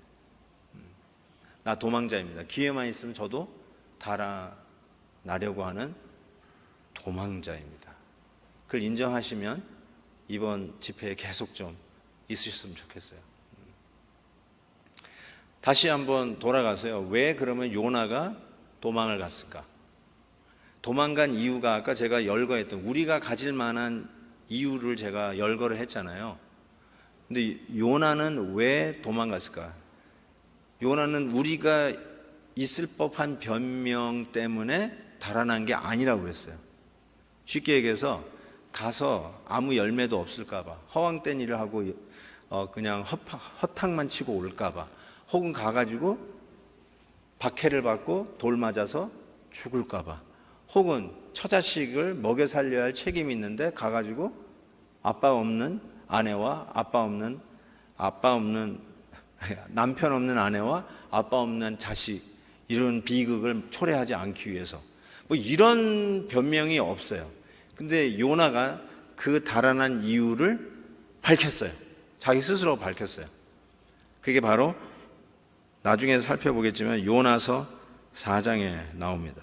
[SPEAKER 1] 나 도망자입니다. 기회만 있으면 저도 달아나려고 하는 도망자입니다. 그걸 인정하시면 이번 집회에 계속 좀 있으셨으면 좋겠어요. 다시 한번 돌아가세요. 왜 그러면 요나가 도망을 갔을까? 도망간 이유가 아까 제가 열거했던, 우리가 가질 만한 이유를 제가 열거를 했잖아요. 근데 요나는 왜 도망갔을까? 요나는 우리가 있을 법한 변명 때문에 달아난 게 아니라고 그랬어요. 쉽게 얘기해서 가서 아무 열매도 없을까봐, 허황된 일을 하고 그냥 허탕만 치고 올까봐, 혹은 가가지고 박해를 받고 돌 맞아서 죽을까봐, 혹은 처자식을 먹여 살려야 할 책임이 있는데 가가지고 아빠 없는 아내와 남편 없는 아내와 아빠 없는 자식, 이런 비극을 초래하지 않기 위해서, 뭐 이런 변명이 없어요. 근데 요나가 그 달아난 이유를 밝혔어요. 자기 스스로 밝혔어요. 그게 바로 나중에 살펴보겠지만 요나서 4장에 나옵니다.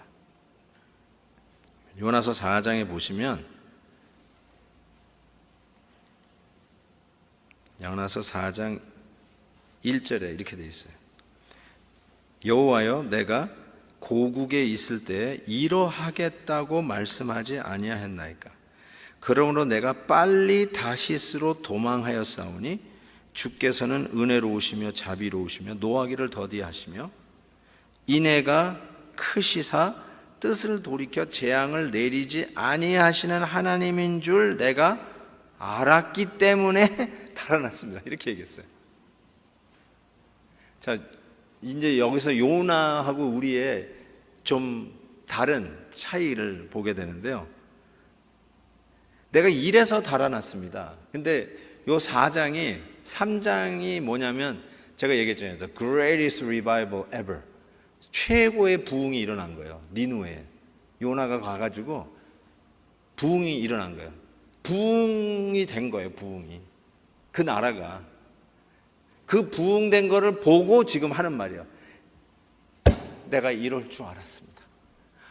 [SPEAKER 1] 요나서 4장에 보시면 요나서 4장 1절에 이렇게 되어 있어요. 여호와여, 내가 고국에 있을 때에 이러하겠다고 말씀하지 아니하였나이까? 그러므로 내가 빨리 다시스로 도망하였사오니 주께서는 은혜로우시며 자비로우시며 노하기를 더디하시며 인애가 크시사 뜻을 돌이켜 재앙을 내리지 아니하시는 하나님인 줄 내가 알았기 때문에 달아났습니다. 이렇게 얘기했어요. 자, 이제 여기서 요나하고 우리의 좀 다른 차이를 보게 되는데요. 내가 이래서 달아났습니다. 근데 요 3장이 뭐냐면, 제가 얘기했잖아요. The greatest revival ever. 최고의 부흥이 일어난 거예요. 니누에. 요나가 가가지고 부흥이 일어난 거예요. 부흥이 된 거예요. 부흥이. 그 나라가. 그 부흥된 거를 보고 지금 하는 말이에요. 내가 이럴 줄 알았습니다.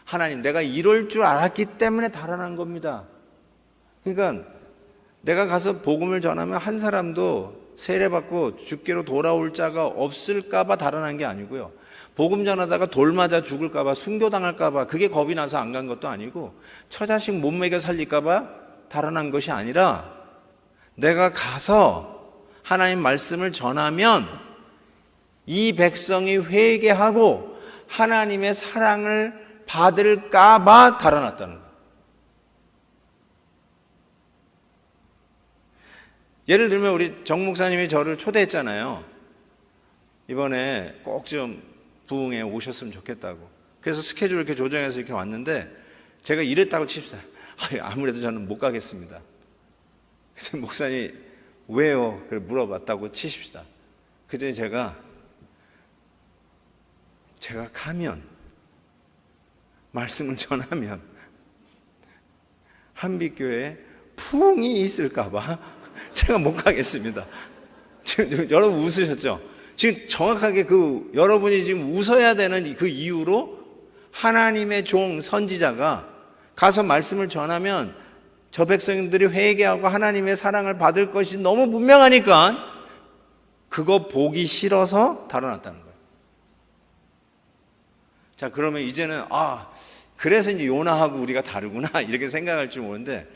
[SPEAKER 1] 하나님, 내가 이럴 줄 알았기 때문에 달아난 겁니다. 그러니까 내가 가서 복음을 전하면 한 사람도 세례받고 죽게로 돌아올 자가 없을까 봐 달아난 게 아니고요. 복음 전하다가 돌 맞아 죽을까 봐, 순교당할까 봐 그게 겁이 나서 안 간 것도 아니고, 처자식 못 먹여 살릴까 봐 달아난 것이 아니라 내가 가서 하나님 말씀을 전하면 이 백성이 회개하고 하나님의 사랑을 받을까 봐 달아났다는 거예요. 예를 들면 우리 정 목사님이 저를 초대했잖아요. 이번에 꼭 좀 부흥에 오셨으면 좋겠다고. 그래서 스케줄 이렇게 조정해서 이렇게 왔는데 제가 이랬다고 칩시다. 아무래도 저는 못 가겠습니다. 그래서 목사님 왜요? 그래 물어봤다고 치십시다. 그랬더니 제가 가면 말씀을 전하면 한빛교회에 부흥이 있을까 봐 제가 못 가겠습니다. 지금 여러분 웃으셨죠? 지금 정확하게 여러분이 지금 웃어야 되는 그 이유로 하나님의 종 선지자가 가서 말씀을 전하면 저 백성들이 회개하고 하나님의 사랑을 받을 것이 너무 분명하니까 그거 보기 싫어서 달아났다는 거예요. 자, 그러면 이제는 그래서 이제 요나하고 우리가 다르구나 이렇게 생각할 줄 모르는데,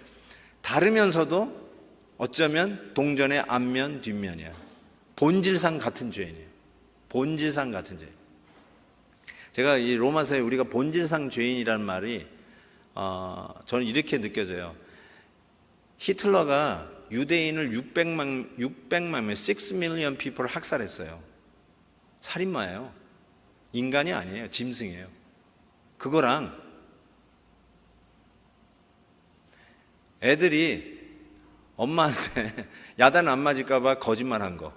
[SPEAKER 1] 다르면서도 어쩌면 동전의 앞면 뒷면이야. 본질상 같은 죄인이에요. 본질상 같은 죄인. 제가 이 로마서에 우리가 본질상 죄인이라는 말이 저는 이렇게 느껴져요. 히틀러가 유대인을 600만 명, 6 million people을 학살했어요. 살인마예요. 인간이 아니에요. 짐승이에요. 그거랑 애들이 엄마한테 야단 안 맞을까 봐 거짓말한 거,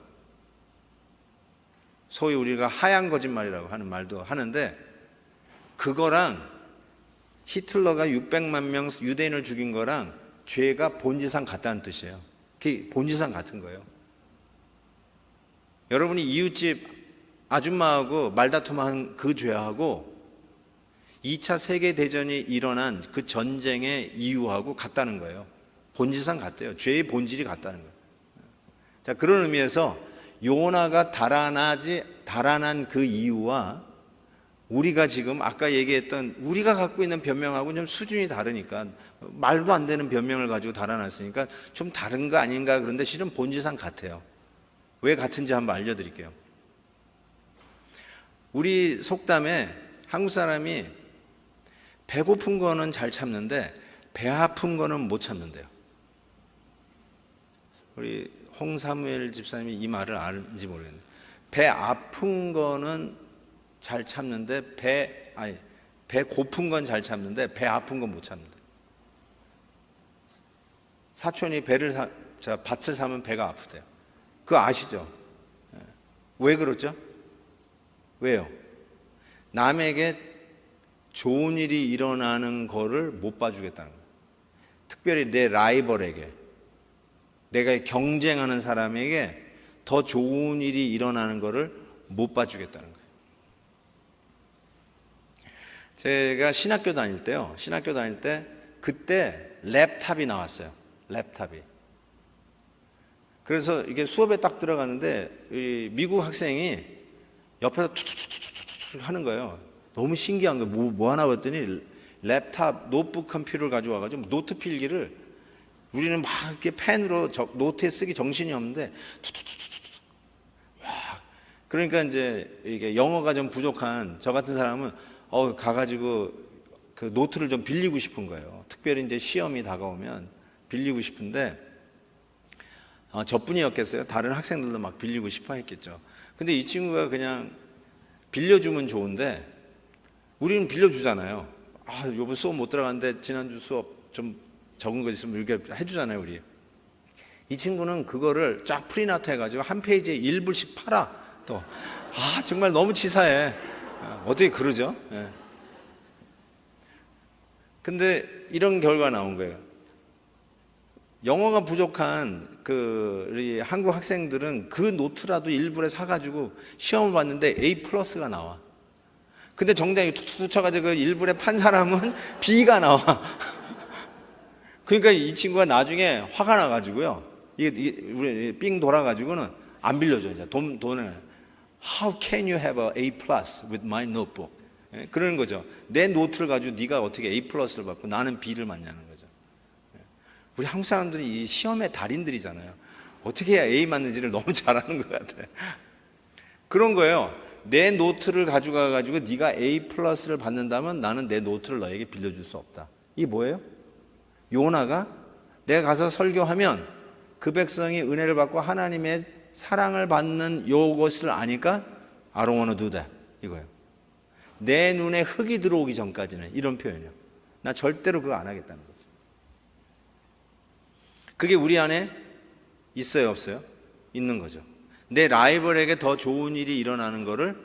[SPEAKER 1] 소위 우리가 하얀 거짓말이라고 하는 말도 하는데, 그거랑 히틀러가 600만 명 유대인을 죽인 거랑 죄가 본질상 같다는 뜻이에요. 그게 본질상 같은 거예요. 여러분이 이웃집 아줌마하고 말다툼한 그 죄하고 2차 세계대전이 일어난 그 전쟁의 이유하고 같다는 거예요. 본질상 같대요. 죄의 본질이 같다는 거예요. 자, 그런 의미에서 요나가 달아난 그 이유와 우리가 지금 아까 얘기했던 우리가 갖고 있는 변명하고는 좀 수준이 다르니까, 말도 안 되는 변명을 가지고 달아났으니까 좀 다른 거 아닌가. 그런데 실은 본질상 같아요. 왜 같은지 한번 알려드릴게요. 우리 속담에 한국 사람이 배고픈 거는 잘 참는데 배 아픈 거는 못 참는데요. 우리 홍사무엘 집사님이 이 말을 아는지 모르겠는데, 배 아픈 거는 잘 참는데 배 고픈 건 잘 참는데 배 아픈 건 못 참는다. 사촌이 밭을 사면 배가 아프대요. 그거 아시죠? 왜 그렇죠? 왜요? 남에게 좋은 일이 일어나는 거를 못 봐주겠다는 거예요. 특별히 내 라이벌에게, 내가 경쟁하는 사람에게 더 좋은 일이 일어나는 거를 못 봐주겠다는 거예요. 제가 신학교 다닐 때 그때 랩탑이 나왔어요. 랩탑이. 그래서 이게 수업에 딱 들어갔는데 이 미국 학생이 옆에서 투투투투투투 하는 거예요. 너무 신기한 거예요. 뭐 하나 봤더니 랩탑 노트북 컴퓨터를 가져와가지고 노트 필기를, 우리는 막 이렇게 펜으로 노트에 쓰기 정신이 없는데 투투투투투. 와, 그러니까 이제 이게 영어가 좀 부족한 저 같은 사람은 가가지고 그 노트를 좀 빌리고 싶은 거예요. 특별히 이제 시험이 다가오면 빌리고 싶은데, 저뿐이었겠어요? 다른 학생들도 막 빌리고 싶어 했겠죠. 근데 이 친구가 그냥 빌려주면 좋은데 우리는 빌려주잖아요. 요번 수업 못 들어갔는데 지난주 수업 좀 적은 거 있으면 이렇게 해주잖아요, 우리. 이 친구는 그거를 쫙 프린아웃 해가지고 한 페이지에 1불씩 팔아. 또 정말 너무 치사해. 어떻게 그러죠? 예. 근데 이런 결과가 나온 거예요. 영어가 부족한 우리 한국 학생들은 그 노트라도 일부러 사가지고 시험을 봤는데 A+가 나와. 근데 정작 툭툭 쳐가지고 일부러 판 사람은 B가 나와. 그러니까 이 친구가 나중에 화가 나가지고요. 우리 삥 돌아가지고는 안 빌려줘. 이제 돈을. How can you have a with my notebook? 예? 그러는 거죠. 내 노트를 가지고 네가 어떻게 A+를 받고 나는 B를 맞냐는 거죠. 우리 한국 사람들이 이 시험의 달인들이잖아요. 어떻게 해야 A 맞는지를 너무 잘하는 것 같아요. 그런 거예요. 내 노트를 가져가 가지고 네가 A 플러스를 받는다면 나는 내 노트를 너에게 빌려줄 수 없다. 이게 뭐예요? 요나가 내가 가서 설교하면 그 백성이 은혜를 받고 하나님의 사랑을 받는 요것을 아니까 I don't want to do that 이거예요. 내 눈에 흙이 들어오기 전까지는, 이런 표현이요. 나 절대로 그거 안 하겠다는 거죠. 그게 우리 안에 있어요, 없어요? 있는 거죠. 내 라이벌에게 더 좋은 일이 일어나는 거를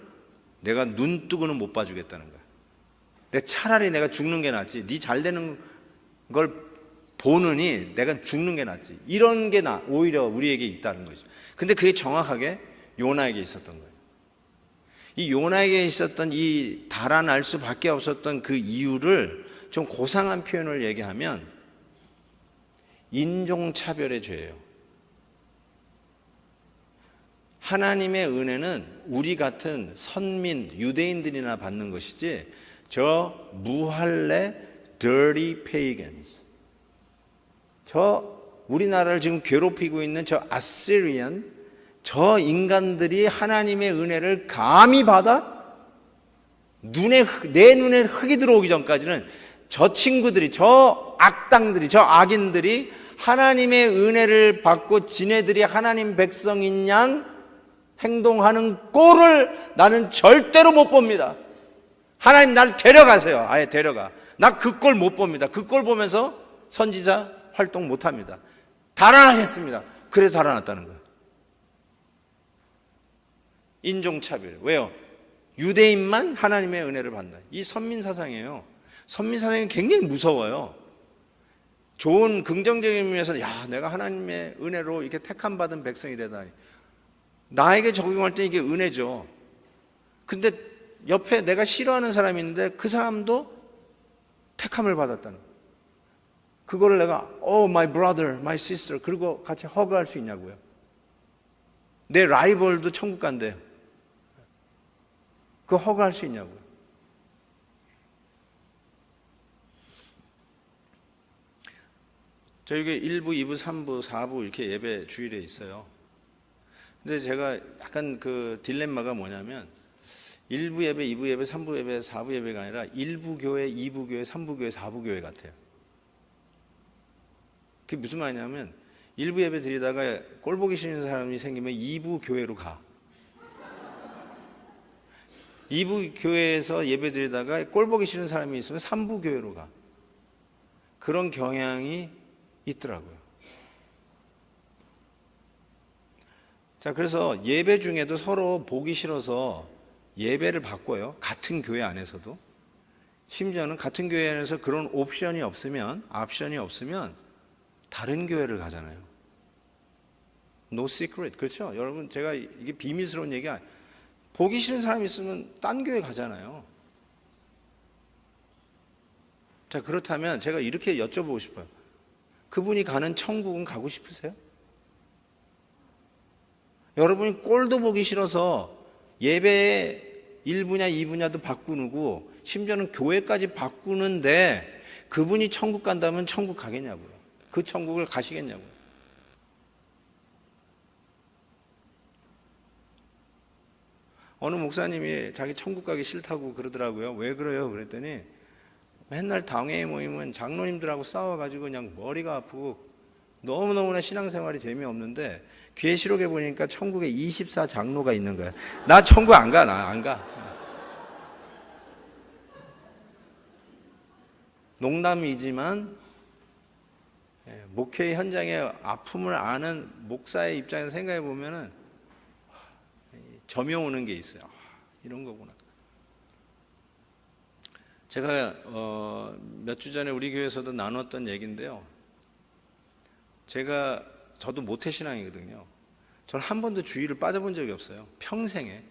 [SPEAKER 1] 내가 눈 뜨고는 못 봐주겠다는 거야. 차라리 내가 죽는 게 낫지. 네 잘 되는 걸 보느니 내가 죽는 게 낫지. 이런 게 오히려 우리에게 있다는 거죠. 근데 그게 정확하게 요나에게 있었던 거예요. 이 요나에게 있었던 이 달아날 수밖에 없었던 그 이유를 좀 고상한 표현을 얘기하면 인종차별의 죄예요. 하나님의 은혜는 우리 같은 선민, 유대인들이나 받는 것이지 저 무할레 dirty pagans, 저 우리나라를 지금 괴롭히고 있는 저 아시리안, 저 인간들이 하나님의 은혜를 감히 받아 내 눈에 흙이 들어오기 전까지는 저 친구들이, 저 악당들이, 저 악인들이 하나님의 은혜를 받고 지네들이 하나님 백성인 양 행동하는 꼴을 나는 절대로 못 봅니다. 하나님 날 데려가세요. 아예 데려가. 나 그 꼴 못 봅니다. 그 꼴 보면서 선지자 활동 못 합니다. 달아나겠습니다. 그래서 달아났다는 거예요. 인종차별. 왜요? 유대인만 하나님의 은혜를 받는다. 이 선민사상이에요. 선민사상이 굉장히 무서워요. 좋은 긍정적인 의미에서 내가 하나님의 은혜로 이렇게 택함 받은 백성이 되다니. 나에게 적용할 때 이게 은혜죠. 근데 옆에 내가 싫어하는 사람이 있는데 그 사람도 택함을 받았다는 거예요. 그거를 내가 my brother, my sister 그리고 같이 허그할 수 있냐고요. 내 라이벌도 천국 간대요. 그거 허그할 수 있냐고요. 저희가 1부, 2부, 3부, 4부 이렇게 예배 주일에 있어요. 근데 제가 약간 그 딜레마가 뭐냐면 1부 예배, 2부 예배, 3부 예배, 4부 예배가 아니라 1부 교회, 2부 교회, 3부 교회, 4부 교회 같아요. 그게 무슨 말이냐면 1부 예배 드리다가 꼴 보기 싫은 사람이 생기면 2부 교회로 가. 2부 교회에서 예배 드리다가 꼴 보기 싫은 사람이 있으면 3부 교회로 가. 그런 경향이 있더라고요. 자, 그래서 예배 중에도 서로 보기 싫어서 예배를 바꿔요. 같은 교회 안에서도. 심지어는 같은 교회 안에서 그런 옵션이 없으면 다른 교회를 가잖아요. No secret. 그렇죠? 여러분, 제가 이게 비밀스러운 얘기가 아니에요. 보기 싫은 사람이 있으면 딴 교회 가잖아요. 자, 그렇다면 제가 이렇게 여쭤보고 싶어요. 그분이 가는 천국은 가고 싶으세요? 여러분이 꼴도 보기 싫어서 예배의 1부냐 2부냐도 바꾸고 심지어는 교회까지 바꾸는데 그분이 천국 간다면 천국 가겠냐고요. 그 천국을 가시겠냐고요. 어느 목사님이 자기 천국 가기 싫다고 그러더라고요. 왜 그래요? 그랬더니 맨날 당회의 모임은 장로님들하고 싸워가지고 그냥 머리가 아프고 너무너무나 신앙생활이 재미없는데 계시록에 보니까 천국에 24장로가 있는 거야. 나 천국 안 가. 나 안 가. 농담이지만 목회 현장의 아픔을 아는 목사의 입장에서 생각해 보면은 점여오는 게 있어요. 이런 거구나. 제가 몇 주 전에 우리 교회에서도 나눴던 얘기인데요. 저도 모태신앙이거든요. 저는 한 번도 주일을 빠져본 적이 없어요. 평생에.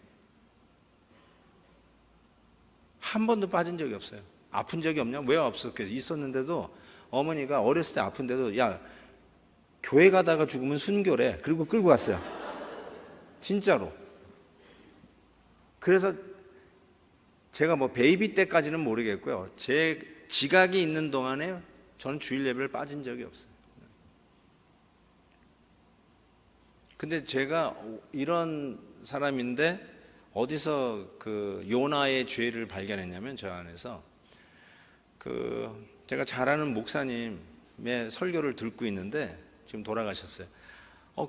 [SPEAKER 1] 한 번도 빠진 적이 없어요. 아픈 적이 없냐? 왜 없었겠어요? 있었는데도 어머니가 어렸을 때 아픈데도 교회 가다가 죽으면 순교래. 그리고 끌고 갔어요. 진짜로. 그래서 제가 베이비 때까지는 모르겠고요. 제 지각이 있는 동안에 저는 주일 예배를 빠진 적이 없어요. 근데 제가 이런 사람인데 어디서 그 요나의 죄를 발견했냐면, 저 안에서 제가 잘 아는 목사님의 설교를 듣고 있는데 지금 돌아가셨어요.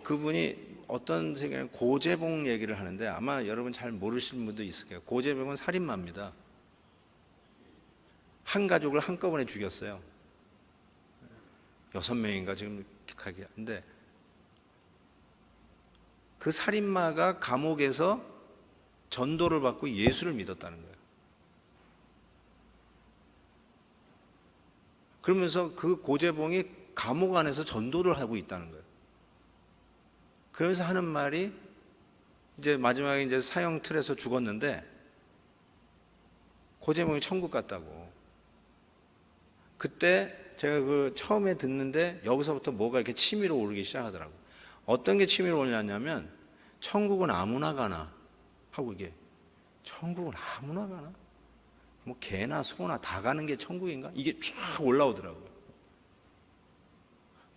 [SPEAKER 1] 그분이 어떤 세계는 고재봉 얘기를 하는데, 아마 여러분 잘 모르시는 분도 있을 거예요. 고재봉은 살인마입니다. 한 가족을 한꺼번에 죽였어요. 6명인가 지금 기억하기. 근데 그 살인마가 감옥에서 전도를 받고 예수를 믿었다는 거예요. 그러면서 그 고재봉이 감옥 안에서 전도를 하고 있다는 거예요. 그러면서 하는 말이, 이제 마지막에 이제 사형 틀에서 죽었는데 고재봉이 천국 갔다고. 그때 제가 그 처음에 듣는데 여기서부터 뭐가 이렇게 치밀어 오르기 시작하더라고요. 어떤 게 치밀어 오르냐면, 천국은 아무나 가나 하고, 이게 천국은 아무나 가나? 뭐 개나 소나 다 가는 게 천국인가? 이게 쫙 올라오더라고요.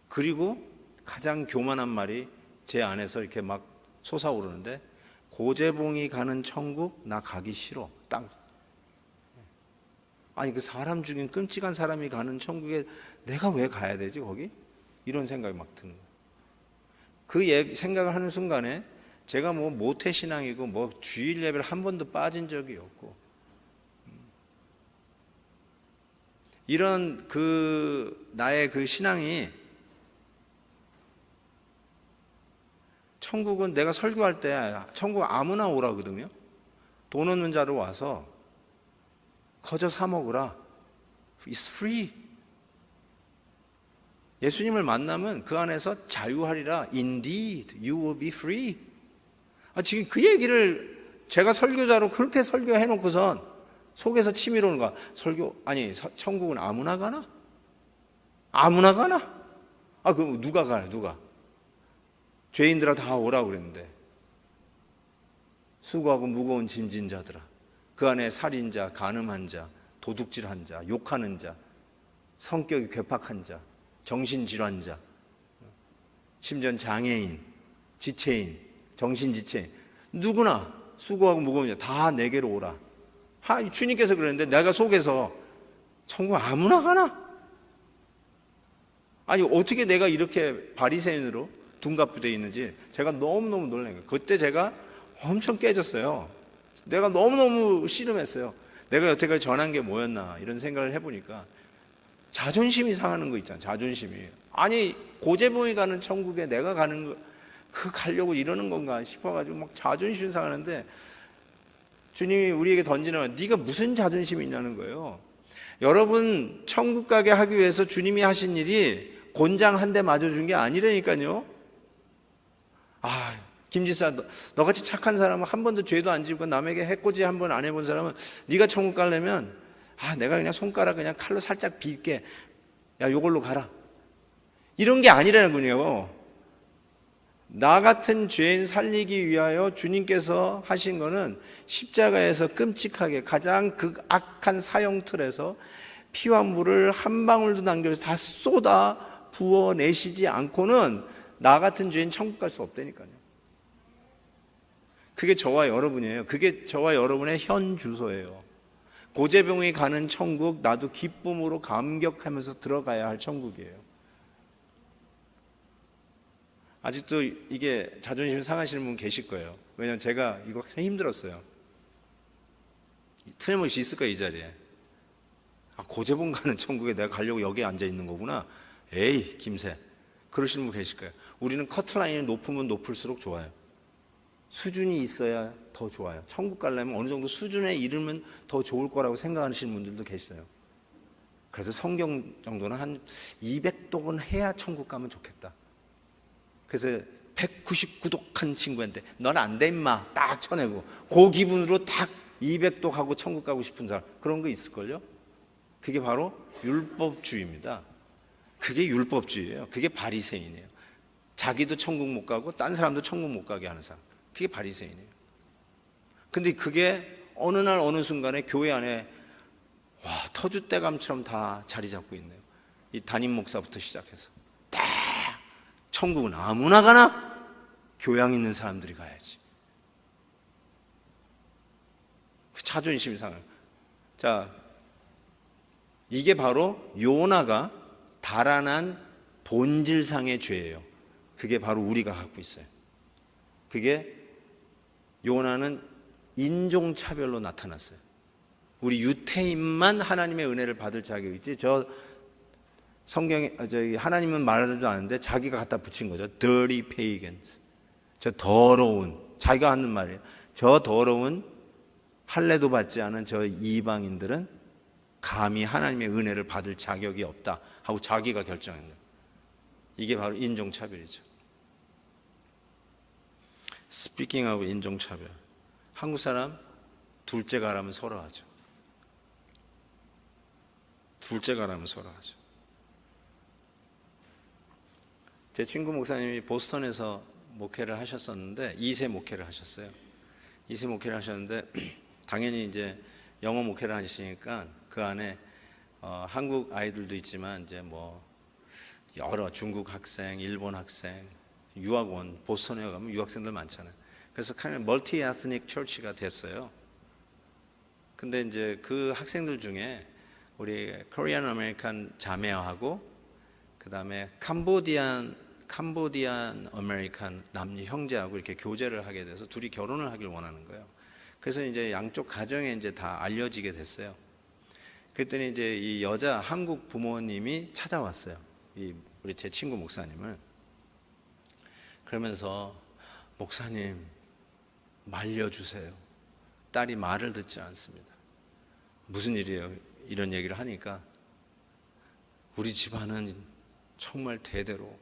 [SPEAKER 1] 그리고 가장 교만한 말이 제 안에서 이렇게 막 솟아오르는데, 고재봉이 가는 천국 나 가기 싫어. 딱. 아니, 그 사람 죽인 끔찍한 사람이 가는 천국에 내가 왜 가야 되지 거기? 이런 생각이 막 드는 거예요. 그 생각을 하는 순간에 제가 뭐 모태신앙이고 뭐 주일 예배를 한 번도 빠진 적이 없고, 이런 나의 그 신앙이, 천국은 내가 설교할 때 천국 아무나 오라거든요. 돈 없는 자로 와서 거저 사 먹으라. It's free. 예수님을 만나면 그 안에서 자유하리라. Indeed, you will be free. 지금 그 얘기를 제가 설교자로 그렇게 설교해 놓고선 속에서 치밀어 오는 거야. 천국은 아무나 가나? 아무나 가나? 그럼 누가 가요? 누가? 죄인들아 다 오라고 그랬는데, 수고하고 무거운 짐진 자들아, 그 안에 살인자, 간음한 자, 도둑질한 자, 욕하는 자, 성격이 괴팍한 자, 정신질환자, 심지어 장애인, 지체인, 정신지체인, 누구나 수고하고 무거운 자 다 내게로 오라. 주님께서 그랬는데 내가 속에서 천국 아무나 가나? 아니, 어떻게 내가 이렇게 바리새인으로 둔갑되어 있는지 제가 너무너무 놀란 거예요. 그때 제가 엄청 깨졌어요. 내가 너무너무 씨름했어요. 내가 여태까지 전한 게 뭐였나 이런 생각을 해보니까 자존심이 상하는 거 있잖아. 자존심이. 아니, 고재봉이 가는 천국에 내가 가는 거, 가려고 이러는 건가 싶어가지고 막 자존심이 상하는데, 주님이 우리에게 던지는 말, 네가 무슨 자존심이 있냐는 거예요. 여러분 천국 가게 하기 위해서 주님이 하신 일이 곤장 한 대 맞아준 게 아니라니까요. 김지사, 너같이 착한 사람은 한 번도 죄도 안 지고 남에게 해코지 한 번 안 해본 사람은 네가 천국 가려면 내가 그냥 손가락 그냥 칼로 살짝 빌게, 야 요걸로 가라, 이런 게 아니라는 거예요. 나 같은 죄인 살리기 위하여 주님께서 하신 거는 십자가에서 끔찍하게 가장 극악한 사형틀에서 피와 물을 한 방울도 남겨서 다 쏟아 부어내시지 않고는 나 같은 죄인 천국 갈 수 없다니까요. 그게 저와 여러분이에요. 그게 저와 여러분의 현 주소예요. 고재봉이 가는 천국, 나도 기쁨으로 감격하면서 들어가야 할 천국이에요. 아직도 이게 자존심 상하시는 분 계실 거예요. 왜냐하면 제가 이거 힘들었어요. 틀림없이 있을 거예요, 이 자리에. 고재봉 가는 천국에 내가 가려고 여기에 앉아 있는 거구나. 에이, 김새. 그러시는 분 계실 거예요. 우리는 커트라인이 높으면 높을수록 좋아요. 수준이 있어야 더 좋아요. 천국 가려면 어느 정도 수준에 이르면 더 좋을 거라고 생각하시는 분들도 계시어요. 그래서 성경 정도는 한 200독은 해야 천국 가면 좋겠다. 그래서 199독한 친구한테 넌 안 돼 임마 딱 쳐내고, 그 기분으로 딱 200독 하고 천국 가고 싶은 사람, 그런 거 있을걸요? 그게 바로 율법주의입니다. 그게 율법주의예요. 그게 바리새인이에요. 자기도 천국 못 가고 딴 사람도 천국 못 가게 하는 사람, 그게 바리새인이에요. 근데 그게 어느 날 어느 순간에 교회 안에 터줏대감처럼 다 자리 잡고 있네요. 이 담임 목사부터 시작해서 딱 천국은 아무나 가나? 교양 있는 사람들이 가야지. 자존심이 상해요. 자, 이게 바로 요나가 달아난 본질상의 죄예요. 그게 바로 우리가 갖고 있어요. 그게 요나는 인종차별로 나타났어요. 우리 유태인만 하나님의 은혜를 받을 자격이 있지. 저 성경에 하나님은 말하지도 않는데 자기가 갖다 붙인 거죠. Dirty pagans. 저 더러운, 자기가 하는 말이에요. 저 더러운 할례도 받지 않은 저 이방인들은 감히 하나님의 은혜를 받을 자격이 없다 하고 자기가 결정한 거예요. 이게 바로 인종차별이죠. Speaking of 인종차별, 한국 사람 둘째 가라면 서로 하죠. 둘째 가라면 서로 하죠. 제 친구 목사님이 보스턴에서 목회를 하셨었는데 2세 목회를 하셨어요. 2세 목회를 하셨는데 당연히 이제 영어 목회를 하시니까 그 안에 한국 아이들도 있지만 이제 뭐 여러 중국 학생, 일본 학생, 유학원, 보스턴에 가면 유학생들 많잖아요. 그래서 멀티 에스닉 처치가 됐어요. 근데 이제 그 학생들 중에 우리 코리안 아메리칸 자매하고 그 다음에 캄보디안 아메리칸 남녀 형제하고 이렇게 교제를 하게 돼서 둘이 결혼을 하길 원하는 거예요. 그래서 이제 양쪽 가정에 이제 다 알려지게 됐어요. 그랬더니 이제 이 여자 한국 부모님이 찾아왔어요. 우리 제 친구 목사님을. 그러면서 목사님 말려주세요. 딸이 말을 듣지 않습니다. 무슨 일이에요? 이런 얘기를 하니까 우리 집안은 정말 대대로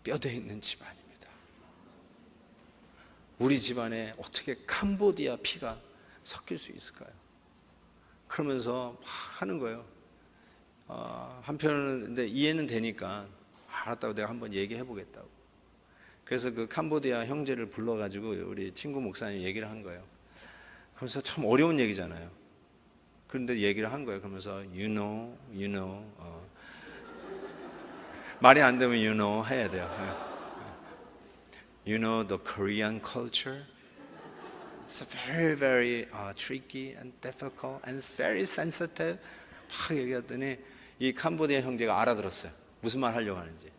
[SPEAKER 1] 뼈대 있는 집안입니다. 우리 집안에 어떻게 캄보디아 피가 섞일 수 있을까요? 그러면서 막 하는 거예요. 한편은 근데 이해는 되니까 알았다고 내가 한번 얘기해 보겠다고. 그래서 그 캄보디아 형제를 불러가지고 우리 친구 목사님 얘기를 한 거예요. 그래서 참 어려운 얘기잖아요. 그런데 얘기를 한 거예요. 그러면서 you know 말이 안 되면 you know 해야 돼요. You know the Korean culture? It's very, very tricky and difficult and it's very sensitive. 막 얘기했더니 이 캄보디아 형제가 알아들었어요. 무슨 말 하려고 하는지.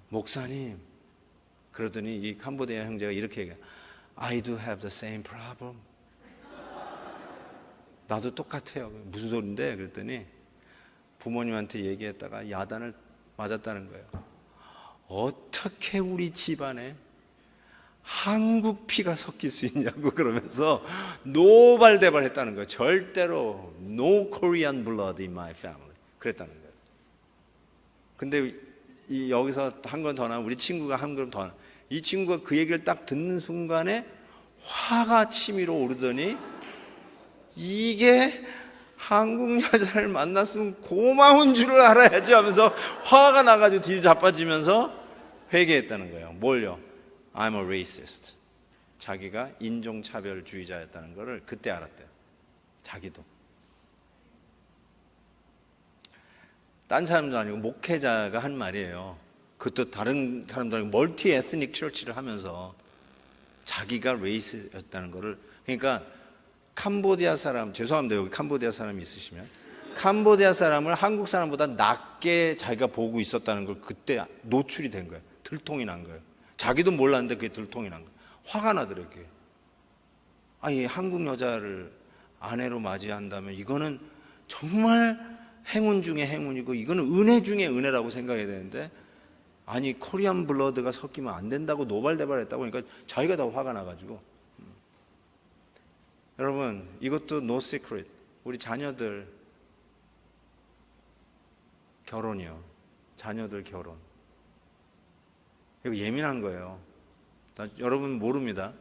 [SPEAKER 1] 목사님, 그러더니 이 캄보디아 형제가 이렇게 얘기해요. I do have the same problem. 나도 똑같아요. 무슨 소린데? 그랬더니 부모님한테 얘기했다가 야단을 맞았다는 거예요. 어떻게 우리 집안에 한국 피가 섞일 수 있냐고 그러면서 노발대발했다는 거예요. 절대로 no Korean blood in my family. 그랬다는 거예요. 근데 여기서 한 건 더 나면 우리 친구가 한 건 더 나면 이 친구가 그 얘기를 딱 듣는 순간에 화가 치밀어 오르더니 이게 한국 여자를 만났으면 고마운 줄을 알아야지 하면서 화가 나가지고 뒤로 자빠지면서 회개했다는 거예요. 뭘요? I'm a racist. 자기가 인종차별주의자였다는 것을 그때 알았대요. 자기도. 딴 사람도 아니고 목회자가 한 말이에요. 그것도 다른 사람도 아니고 멀티 에스닉 처치를 하면서 자기가 레이스였다는 것을. 그러니까 캄보디아 사람, 죄송합니다. 여기 캄보디아 사람이 있으시면 캄보디아 사람을 한국 사람보다 낮게 자기가 보고 있었다는 걸 그때 노출이 된 거예요. 들통이 난 거예요. 자기도 몰랐는데 그게 들통이 난 거예요. 화가 나더래요. 그게. 아니 한국 여자를 아내로 맞이한다면 이거는 정말 행운 중에 행운이고 이거는 은혜 중에 은혜라고 생각해야 되는데 아니 코리안 블러드가 섞이면 안 된다고 노발대발했다고 하니까 자기가 다 화가 나가지고. 여러분 이것도 no secret. 우리 자녀들 결혼이요. 자녀들 결혼. 이거 예민한 거예요. 여러분 모릅니다.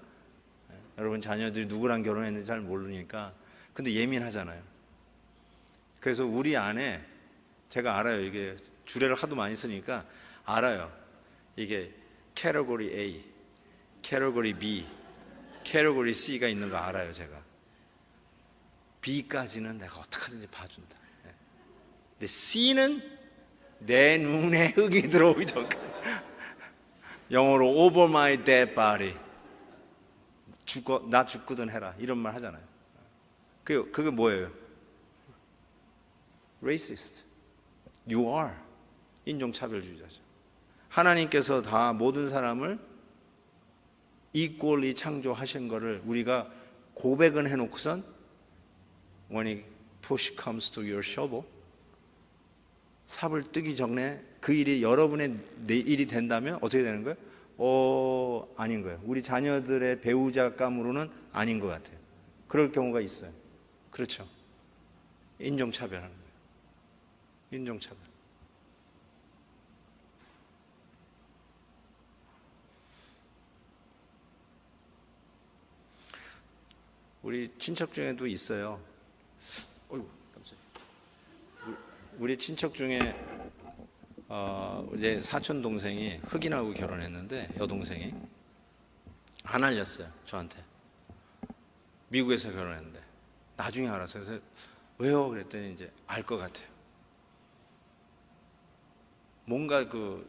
[SPEAKER 1] 여러분 자녀들이 누구랑 결혼했는지 잘 모르니까. 근데 예민하잖아요. 그래서 우리 안에 제가 알아요. 이게 주례를 하도 많이 쓰니까 알아요. 이게 캐러고리 A, 캐러고리 B, 캐러고리 C가 있는 거 알아요. 제가 B까지는 내가 어떻게든지 봐준다. 근데 C는 내 눈에 흙이 들어오기 전까지 영어로 over my dead body. 나 죽거든 해라. 이런 말 하잖아요. 그게 뭐예요? racist. You are. 인종차별주의자죠. 하나님께서 다 모든 사람을 equally 창조하신 거를 우리가 고백은 해놓고선 when it push comes to your shovel, 삽을 뜨기 전에 그 일이 여러분의 내 일이 된다면 어떻게 되는 거예요? 아닌 거예요. 우리 자녀들의 배우자감으로는 아닌 것 같아요. 그럴 경우가 있어요. 그렇죠. 인종차별하는 거예요. 인종차별. 우리 친척 중에도 있어요. 어이구, 깜짝이야. 우리 친척 중에 이제 사촌 동생이 흑인하고 결혼했는데 여동생이 안 알렸어요 저한테. 미국에서 결혼했는데 나중에 알았어요. 그래서 왜요? 그랬더니 이제 알 것 같아요. 뭔가 그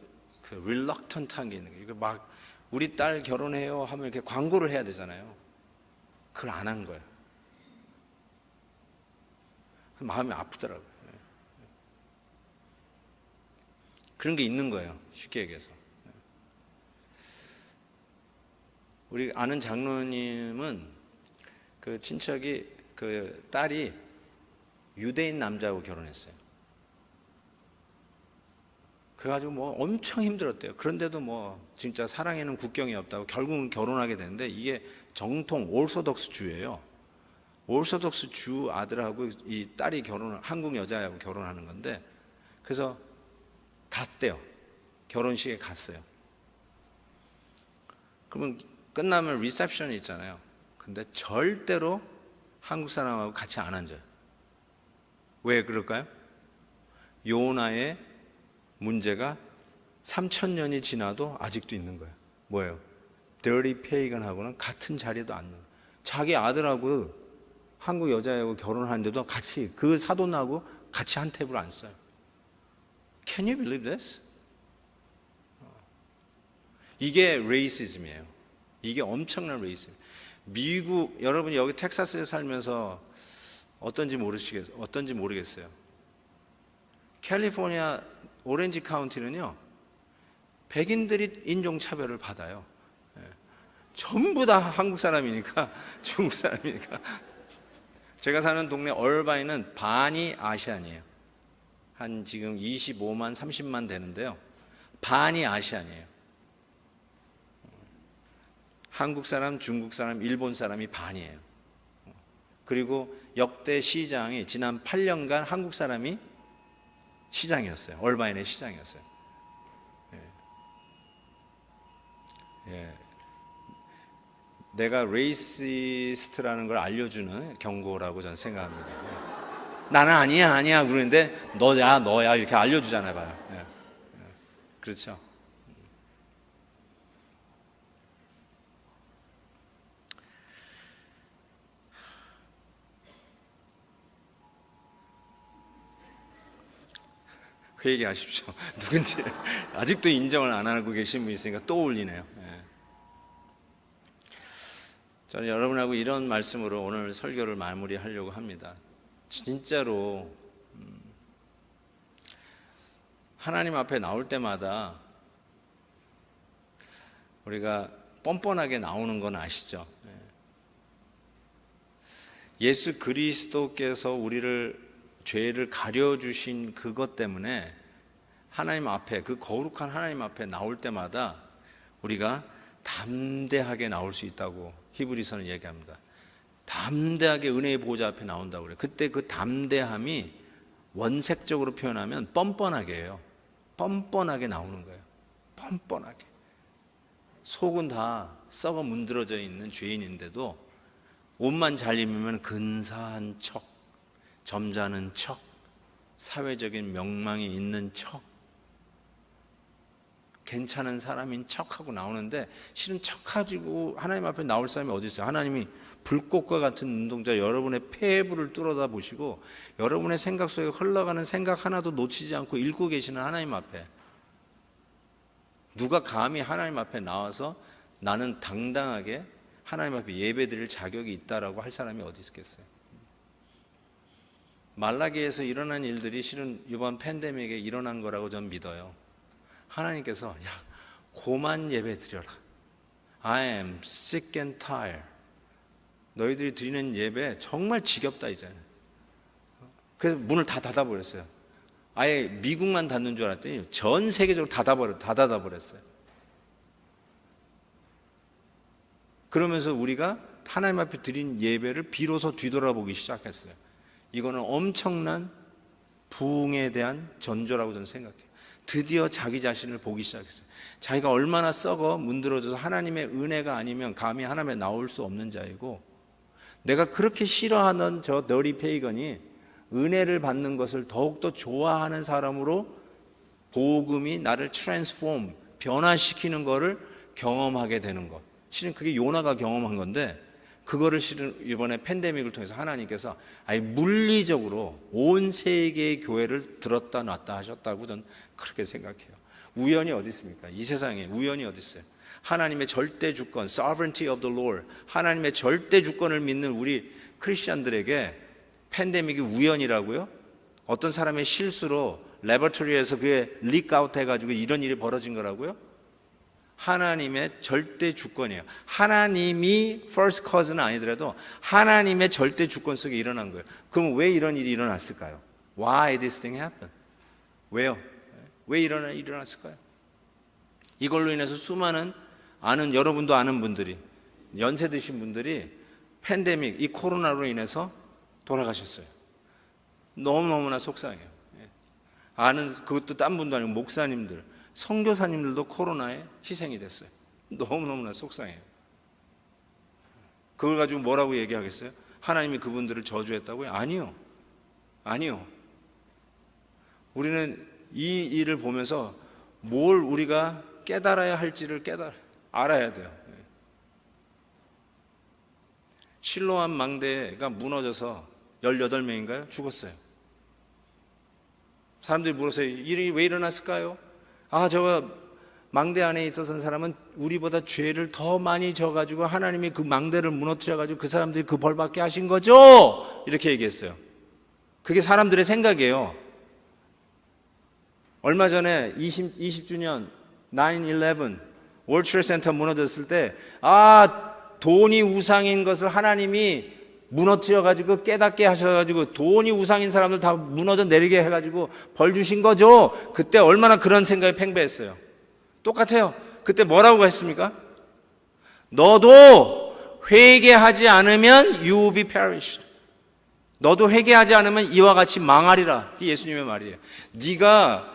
[SPEAKER 1] reluctant한 게 있는 거예요. 이거 막 우리 딸 결혼해요 하면 이렇게 광고를 해야 되잖아요. 그걸 안 한 거예요. 마음이 아프더라고요. 그런 게 있는 거예요. 쉽게 얘기해서. 우리 아는 장로님은 그 친척이 그 딸이 유대인 남자하고 결혼했어요. 그래가지고 뭐 엄청 힘들었대요. 그런데도 뭐 진짜 사랑에는 국경이 없다고 결국은 결혼하게 되는데 이게 정통 오르소독스 주예요. 오르소독스 주 아들하고 이 딸이 한국 여자하고 결혼하는 건데 그래서 갔대요. 결혼식에 갔어요. 그러면 끝나면 리셉션이 있잖아요. 근데 절대로 한국 사람하고 같이 안 앉아요. 왜 그럴까요? 요나의 문제가 3000년이 지나도 아직도 있는 거예요. 뭐예요? dirty pagan하고는 같은 자리에도 앉는 거예요. 자기 아들하고 한국 여자하고 결혼하는데도 같이 그 사돈하고 같이 한 테이블 안 써요. Can you believe this? 이게 레이시즘이에요. 이게 엄청난 레이시즘. 미국 여러분이 여기 텍사스에 살면서 어떤지 모르겠어요. 캘리포니아 오렌지 카운티는요, 백인들이 인종차별을 받아요. 전부 다 한국 사람이니까, 중국 사람이니까. 제가 사는 동네 얼바인은 반이 아시안이에요. 한 지금 25만, 30만 되는데요. 반이 아시안이에요. 한국 사람, 중국 사람, 일본 사람이 반이에요. 그리고 역대 시장이 지난 8년간 한국 사람이 시장이었어요. 얼바인의 시장이었어요. 예. 내가 레이시스트라는 걸 알려주는 경고라고 저는 생각합니다. 나는 아니야 그러는데 너야 이렇게 알려주잖아요. 봐요. 예. 그렇죠. 회개하십시오. 누군지 아직도 인정을 안 하고 계신 분이 있으니까 또 올리네요. 예. 저는 여러분하고 이런 말씀으로 오늘 설교를 마무리하려고 합니다. 진짜로 하나님 앞에 나올 때마다 우리가 뻔뻔하게 나오는 건 아시죠? 예수 그리스도께서 우리를 죄를 가려주신 그것 때문에 하나님 앞에, 그 거룩한 하나님 앞에 나올 때마다 우리가 담대하게 나올 수 있다고 히브리서는 얘기합니다. 담대하게 은혜의 보좌 앞에 나온다고 그래요. 그때 그 담대함이 원색적으로 표현하면 뻔뻔하게 해요. 뻔뻔하게 나오는 거예요. 뻔뻔하게. 속은 다 썩어 문드러져 있는 죄인인데도 옷만 잘 입으면 근사한 척, 점잖은 척, 사회적인 명망이 있는 척, 괜찮은 사람인 척하고 나오는데 실은 척가지고 하나님 앞에 나올 사람이 어디 있어요? 하나님이 불꽃과 같은 눈동자 여러분의 폐부를 뚫어다 보시고 여러분의 생각 속에 흘러가는 생각 하나도 놓치지 않고 읽고 계시는 하나님 앞에 누가 감히 하나님 앞에 나와서 나는 당당하게 하나님 앞에 예배드릴 자격이 있다라고 할 사람이 어디 있겠어요? 말라기에서 일어난 일들이 실은 이번 팬데믹에 일어난 거라고 저는 믿어요. 하나님께서 야, 고만 예배 드려라. I am sick and tired. 너희들이 드리는 예배 정말 지겹다 이제. 그래서 문을 다 닫아버렸어요. 아예 미국만 닫는 줄 알았더니 전 세계적으로 다 닫아버렸어요. 그러면서 우리가 하나님 앞에 드린 예배를 비로소 뒤돌아보기 시작했어요. 이거는 엄청난 부흥에 대한 전조라고 저는 생각해요. 드디어 자기 자신을 보기 시작했어요. 자기가 얼마나 썩어 문드러져서 하나님의 은혜가 아니면 감히 하나님에 나올 수 없는 자이고, 내가 그렇게 싫어하는 저 너리 페이건이 은혜를 받는 것을 더욱더 좋아하는 사람으로 복음이 나를 트랜스폼, 변화시키는 것을 경험하게 되는 것. 실은 그게 요나가 경험한 건데, 그거를 실은 이번에 팬데믹을 통해서 하나님께서 아예 물리적으로 온 세계의 교회를 들었다 놨다 하셨다고 저는 그렇게 생각해요. 우연이 어디 있습니까? 이 세상에 우연이 어디 있어요? 하나님의 절대 주권, sovereignty of the Lord, 하나님의 절대 주권을 믿는 우리 크리스천들에게 팬데믹이 우연이라고요? 어떤 사람의 실수로 레버토리에서 그게 리크아웃 해가지고 이런 일이 벌어진 거라고요? 하나님의 절대 주권이에요. 하나님이 first cause는 아니더라도 하나님의 절대 주권 속에 일어난 거예요. 그럼 왜 이런 일이 일어났을까요? Why this thing happened? 왜요? 왜 일어났을까요? 이걸로 인해서 수많은 여러분도 아는 분들이, 연세 드신 분들이 팬데믹, 이 코로나로 인해서 돌아가셨어요. 너무너무나 속상해요. 그것도 딴 분도 아니고 목사님들, 선교사님들도 코로나에 희생이 됐어요. 너무너무나 속상해요. 그걸 가지고 뭐라고 얘기하겠어요? 하나님이 그분들을 저주했다고요? 아니요. 우리는 이 일을 보면서 뭘 우리가 깨달아야 할지를 알아야 돼요. 실로암 망대가 무너져서 18명인가요? 죽었어요. 사람들이 물었어요. 일이 왜 일어났을까요? 저거 망대 안에 있었던 사람은 우리보다 죄를 더 많이 져가지고 하나님이 그 망대를 무너뜨려가지고 그 사람들이 그 벌 받게 하신 거죠? 이렇게 얘기했어요. 그게 사람들의 생각이에요. 얼마 전에 20주년 9/11 월드 트레이드 센터 무너졌을 때 돈이 우상인 것을 하나님이 무너뜨려가지고 깨닫게 하셔가지고 돈이 우상인 사람들 다 무너져 내리게 해가지고 벌 주신 거죠. 그때 얼마나 그런 생각이 팽배했어요. 똑같아요. 그때 뭐라고 했습니까? 너도 회개하지 않으면 you will be perished. 너도 회개하지 않으면 이와 같이 망하리라. 이게 예수님의 말이에요. 네가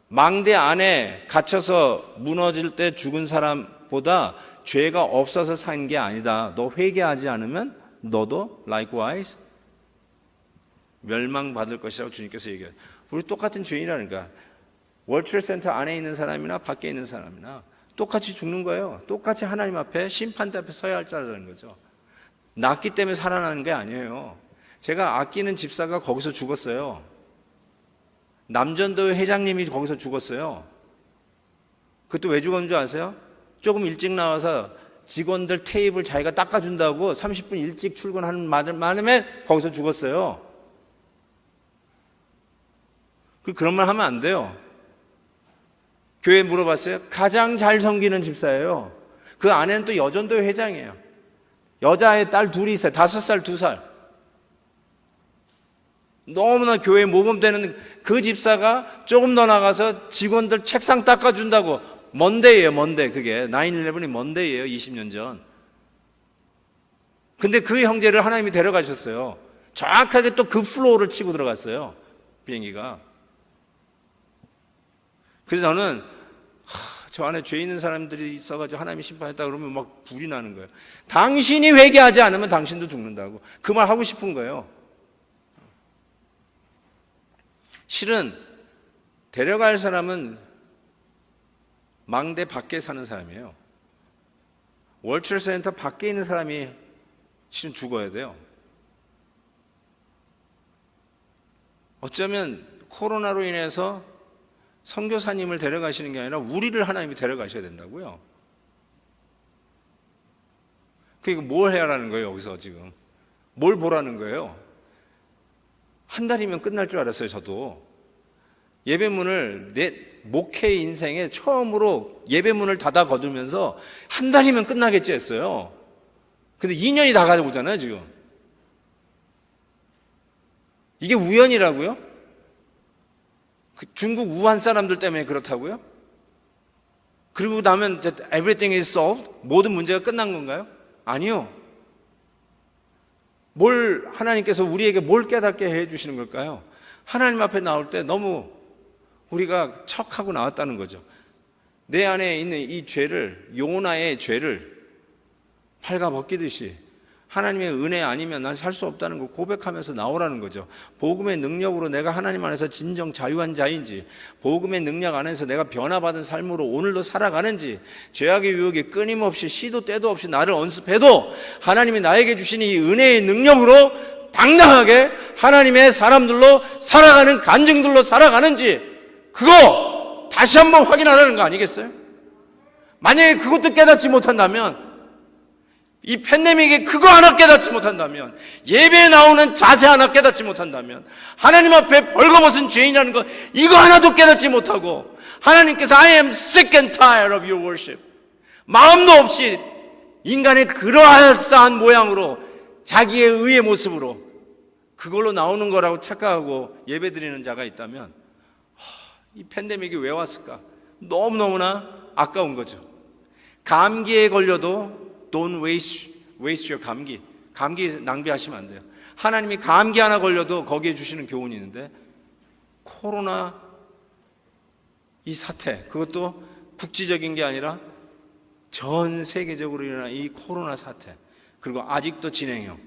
[SPEAKER 1] 망대 안에 갇혀서 무너질 때 죽은 사람보다 죄가 없어서 산 게 아니다. 너 회개하지 않으면 너도 likewise 멸망받을 것이라고 주님께서 얘기해요. 우리 똑같은 죄인이라니까. 월드 트레이드 센터 안에 있는 사람이나 밖에 있는 사람이나 똑같이 죽는 거예요. 똑같이 하나님 앞에 심판대 앞에 서야 할 자라는 거죠. 낫기 때문에 살아나는 게 아니에요. 제가 아끼는 집사가 거기서 죽었어요. 남전도회 회장님이 거기서 죽었어요. 그것도 왜 죽었는 줄 아세요? 조금 일찍 나와서 직원들 테이블 자기가 닦아준다고 30분 일찍 출근하는 말에 거기서 죽었어요. 그런 말 하면 안 돼요. 교회 물어봤어요. 가장 잘 섬기는 집사예요. 그 아내는 또 여전도회 회장이에요. 여자의 딸 둘이 있어요. 5살, 2살. 너무나 교회에 모범되는 그 집사가 조금 더 나가서 직원들 책상 닦아준다고. 먼데이에요, 먼데. 그게 9/11이 먼데이에요. 20년 전. 근데 그 형제를 하나님이 데려가셨어요. 정확하게 또 그 플로우를 치고 들어갔어요. 비행기가. 그래서 저는 저 안에 죄 있는 사람들이 있어가지고 하나님이 심판했다 그러면 막 불이 나는 거예요. 당신이 회개하지 않으면 당신도 죽는다고. 그 말 하고 싶은 거예요. 실은 데려갈 사람은 망대 밖에 사는 사람이에요. 월드 트레이드 센터 밖에 있는 사람이 실은 죽어야 돼요. 어쩌면 코로나로 인해서 선교사님을 데려가시는 게 아니라 우리를 하나님이 데려가셔야 된다고요. 그러니까 뭘 해라는 거예요, 여기서 지금? 뭘 보라는 거예요? 한 달이면 끝날 줄 알았어요, 저도. 예배문을 내 목회 인생에 처음으로 예배문을 닫아 거두면서 한 달이면 끝나겠지 했어요. 근데 2년이 다 가져오잖아요, 지금. 이게 우연이라고요? 중국 우한 사람들 때문에 그렇다고요? 그리고 나면 everything is solved? 모든 문제가 끝난 건가요? 아니요. 하나님께서 우리에게 뭘 깨닫게 해 주시는 걸까요? 하나님 앞에 나올 때 너무 우리가 척하고 나왔다는 거죠. 내 안에 있는 이 죄를, 요나의 죄를 팔가 벗기듯이 하나님의 은혜 아니면 난 살 수 없다는 걸 고백하면서 나오라는 거죠. 복음의 능력으로 내가 하나님 안에서 진정 자유한 자인지, 복음의 능력 안에서 내가 변화받은 삶으로 오늘도 살아가는지, 죄악의 유혹이 끊임없이 시도 때도 없이 나를 언습해도 하나님이 나에게 주신 이 은혜의 능력으로 당당하게 하나님의 사람들로 살아가는 간증들로 살아가는지, 그거 다시 한번 확인하라는 거 아니겠어요? 만약에 그것도 깨닫지 못한다면, 이 팬데믹에 그거 하나 깨닫지 못한다면, 예배에 나오는 자세 하나 깨닫지 못한다면, 하나님 앞에 벌거벗은 죄인이라는 거 이거 하나도 깨닫지 못하고, 하나님께서 I am sick and tired of your worship, 마음도 없이 인간의 그러할싸한 모양으로 자기의 의의 모습으로 그걸로 나오는 거라고 착각하고 예배 드리는 자가 있다면, 이 팬데믹이 왜 왔을까? 너무너무나 아까운 거죠. 감기에 걸려도 Don't waste your 감기 낭비하시면 안 돼요. 하나님이 감기 하나 걸려도 거기에 주시는 교훈이 있는데, 코로나 이 사태, 그것도 국지적인 게 아니라 전 세계적으로 일어난 이 코로나 사태, 그리고 아직도 진행형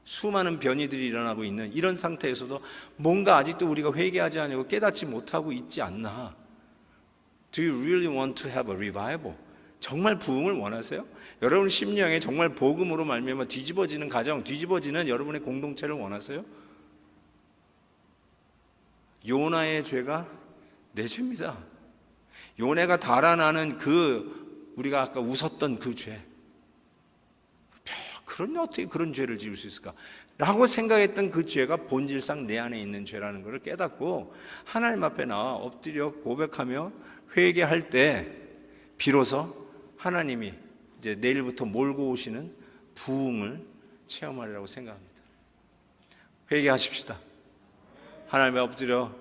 [SPEAKER 1] 수많은 변이들이 일어나고 있는 이런 상태에서도 뭔가 아직도 우리가 회개하지 않고 깨닫지 못하고 있지 않나. Do you really want to have a revival? 정말 부흥을 원하세요? 여러분 심령에 정말 복음으로 말미암아 뒤집어지는 가정, 뒤집어지는 여러분의 공동체를 원하세요? 요나의 죄가 내 죄입니다. 요나가 달아나는 우리가 아까 웃었던 그 죄, 그런 어떻게 그런 죄를 지을 수 있을까? 라고 생각했던 그 죄가 본질상 내 안에 있는 죄라는 것을 깨닫고 하나님 앞에 나와 엎드려 고백하며 회개할 때 비로소 하나님이 이제 내일부터 몰고 오시는 부흥을 체험하리라고 생각합니다. 회개하십시다. 하나님에 엎드려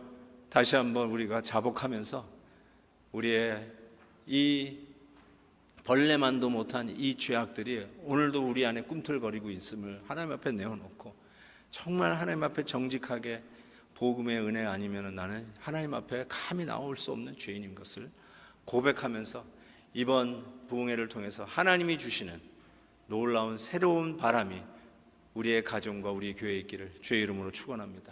[SPEAKER 1] 다시 한번 우리가 자복하면서 우리의 이 벌레만도 못한 이 죄악들이 오늘도 우리 안에 꿈틀거리고 있음을 하나님 앞에 내어놓고, 정말 하나님 앞에 정직하게 복음의 은혜 아니면 나는 하나님 앞에 감히 나올 수 없는 죄인인 것을 고백하면서 이번 부흥회를 통해서 하나님이 주시는 놀라운 새로운 바람이 우리의 가정과 우리 교회에 있기를 주의 이름으로 축원합니다.